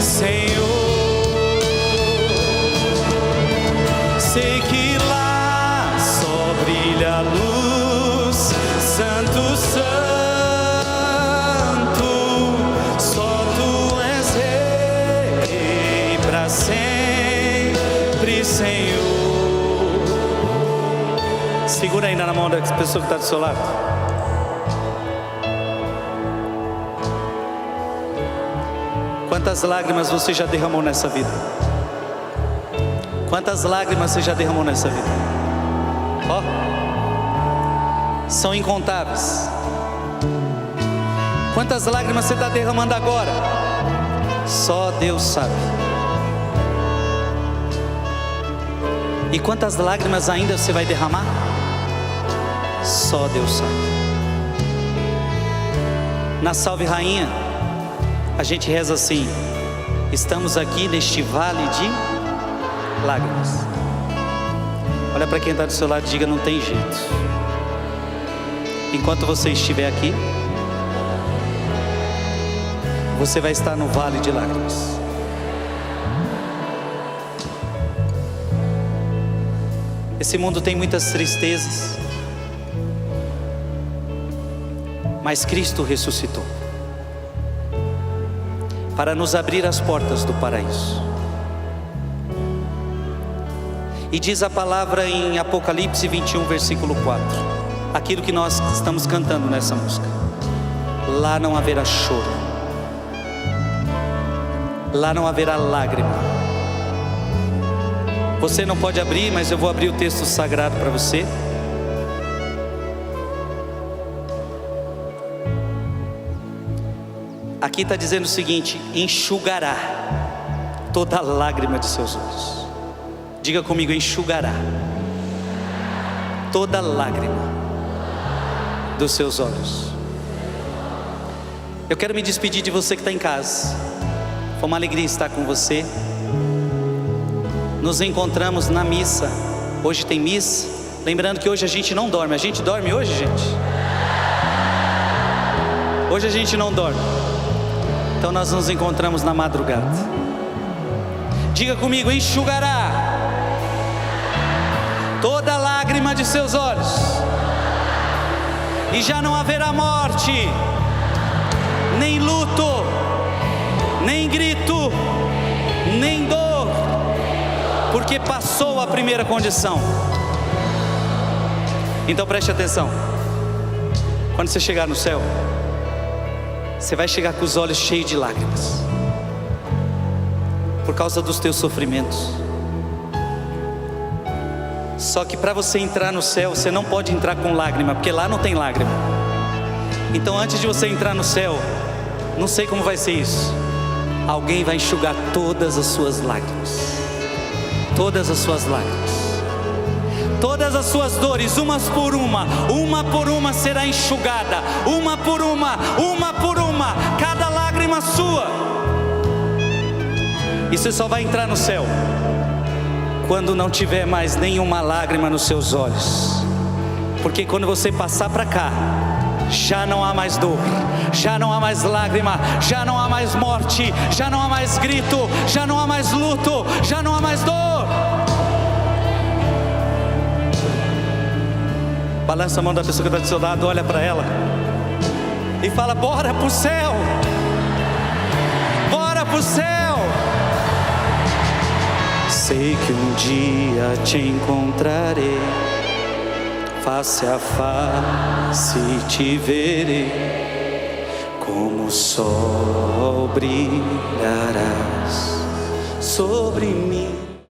Senhor. Sei que lá só brilha a luz, Santo, Santo, só Tu és Rei para sempre, Senhor. Segura ainda na mão da pessoa que está do seu lado. Quantas lágrimas você já derramou nessa vida? Quantas lágrimas você já derramou nessa vida? Ó, são incontáveis. Quantas lágrimas você está derramando agora? Só Deus sabe. E quantas lágrimas ainda você vai derramar? Só Deus sabe. Na Salve Rainha, a gente reza assim: estamos aqui neste vale de lágrimas. Olha para quem está do seu lado e diga: não tem jeito. Enquanto você estiver aqui, você vai estar no vale de lágrimas. Esse mundo tem muitas tristezas, mas Cristo ressuscitou para nos abrir as portas do paraíso. E diz a palavra em Apocalipse 21, versículo 4, aquilo que nós estamos cantando nessa música: lá não haverá choro, lá não haverá lágrima. Você não pode abrir, mas eu vou abrir o texto sagrado para você. Aqui está dizendo o seguinte: enxugará toda lágrima de seus olhos. Diga comigo: enxugará toda lágrima dos seus olhos. Eu quero me despedir de você que está em casa. Foi uma alegria estar com você. Nos encontramos na missa. Hoje tem missa. Lembrando que hoje a gente não dorme. A gente dorme hoje, gente? Hoje a gente não dorme. Então nós nos encontramos na madrugada. Diga comigo: enxugará toda lágrima de seus olhos. E já não haverá morte, nem luto, nem grito, nem dor, porque passou a primeira condição. Então preste atenção. Quando você chegar no céu, você vai chegar com os olhos cheios de lágrimas, por causa dos teus sofrimentos. Só que para você entrar no céu, você não pode entrar com lágrima, porque lá não tem lágrima. Então antes de você entrar no céu, não sei como vai ser isso, alguém vai enxugar todas as suas lágrimas. Todas as suas lágrimas, todas as suas dores, uma por uma será enxugada, uma por uma, cada lágrima sua. E você só vai entrar no céu quando não tiver mais nenhuma lágrima nos seus olhos, porque quando você passar para cá, já não há mais dor, já não há mais lágrima, já não há mais morte, já não há mais grito, já não há mais luto, já não há mais dor. Balança a mão da pessoa que está do seu lado, olha para ela e fala: bora pro céu, bora pro céu. Sei que um dia te encontrarei, face a face te verei, como o sol brilharás sobre mim.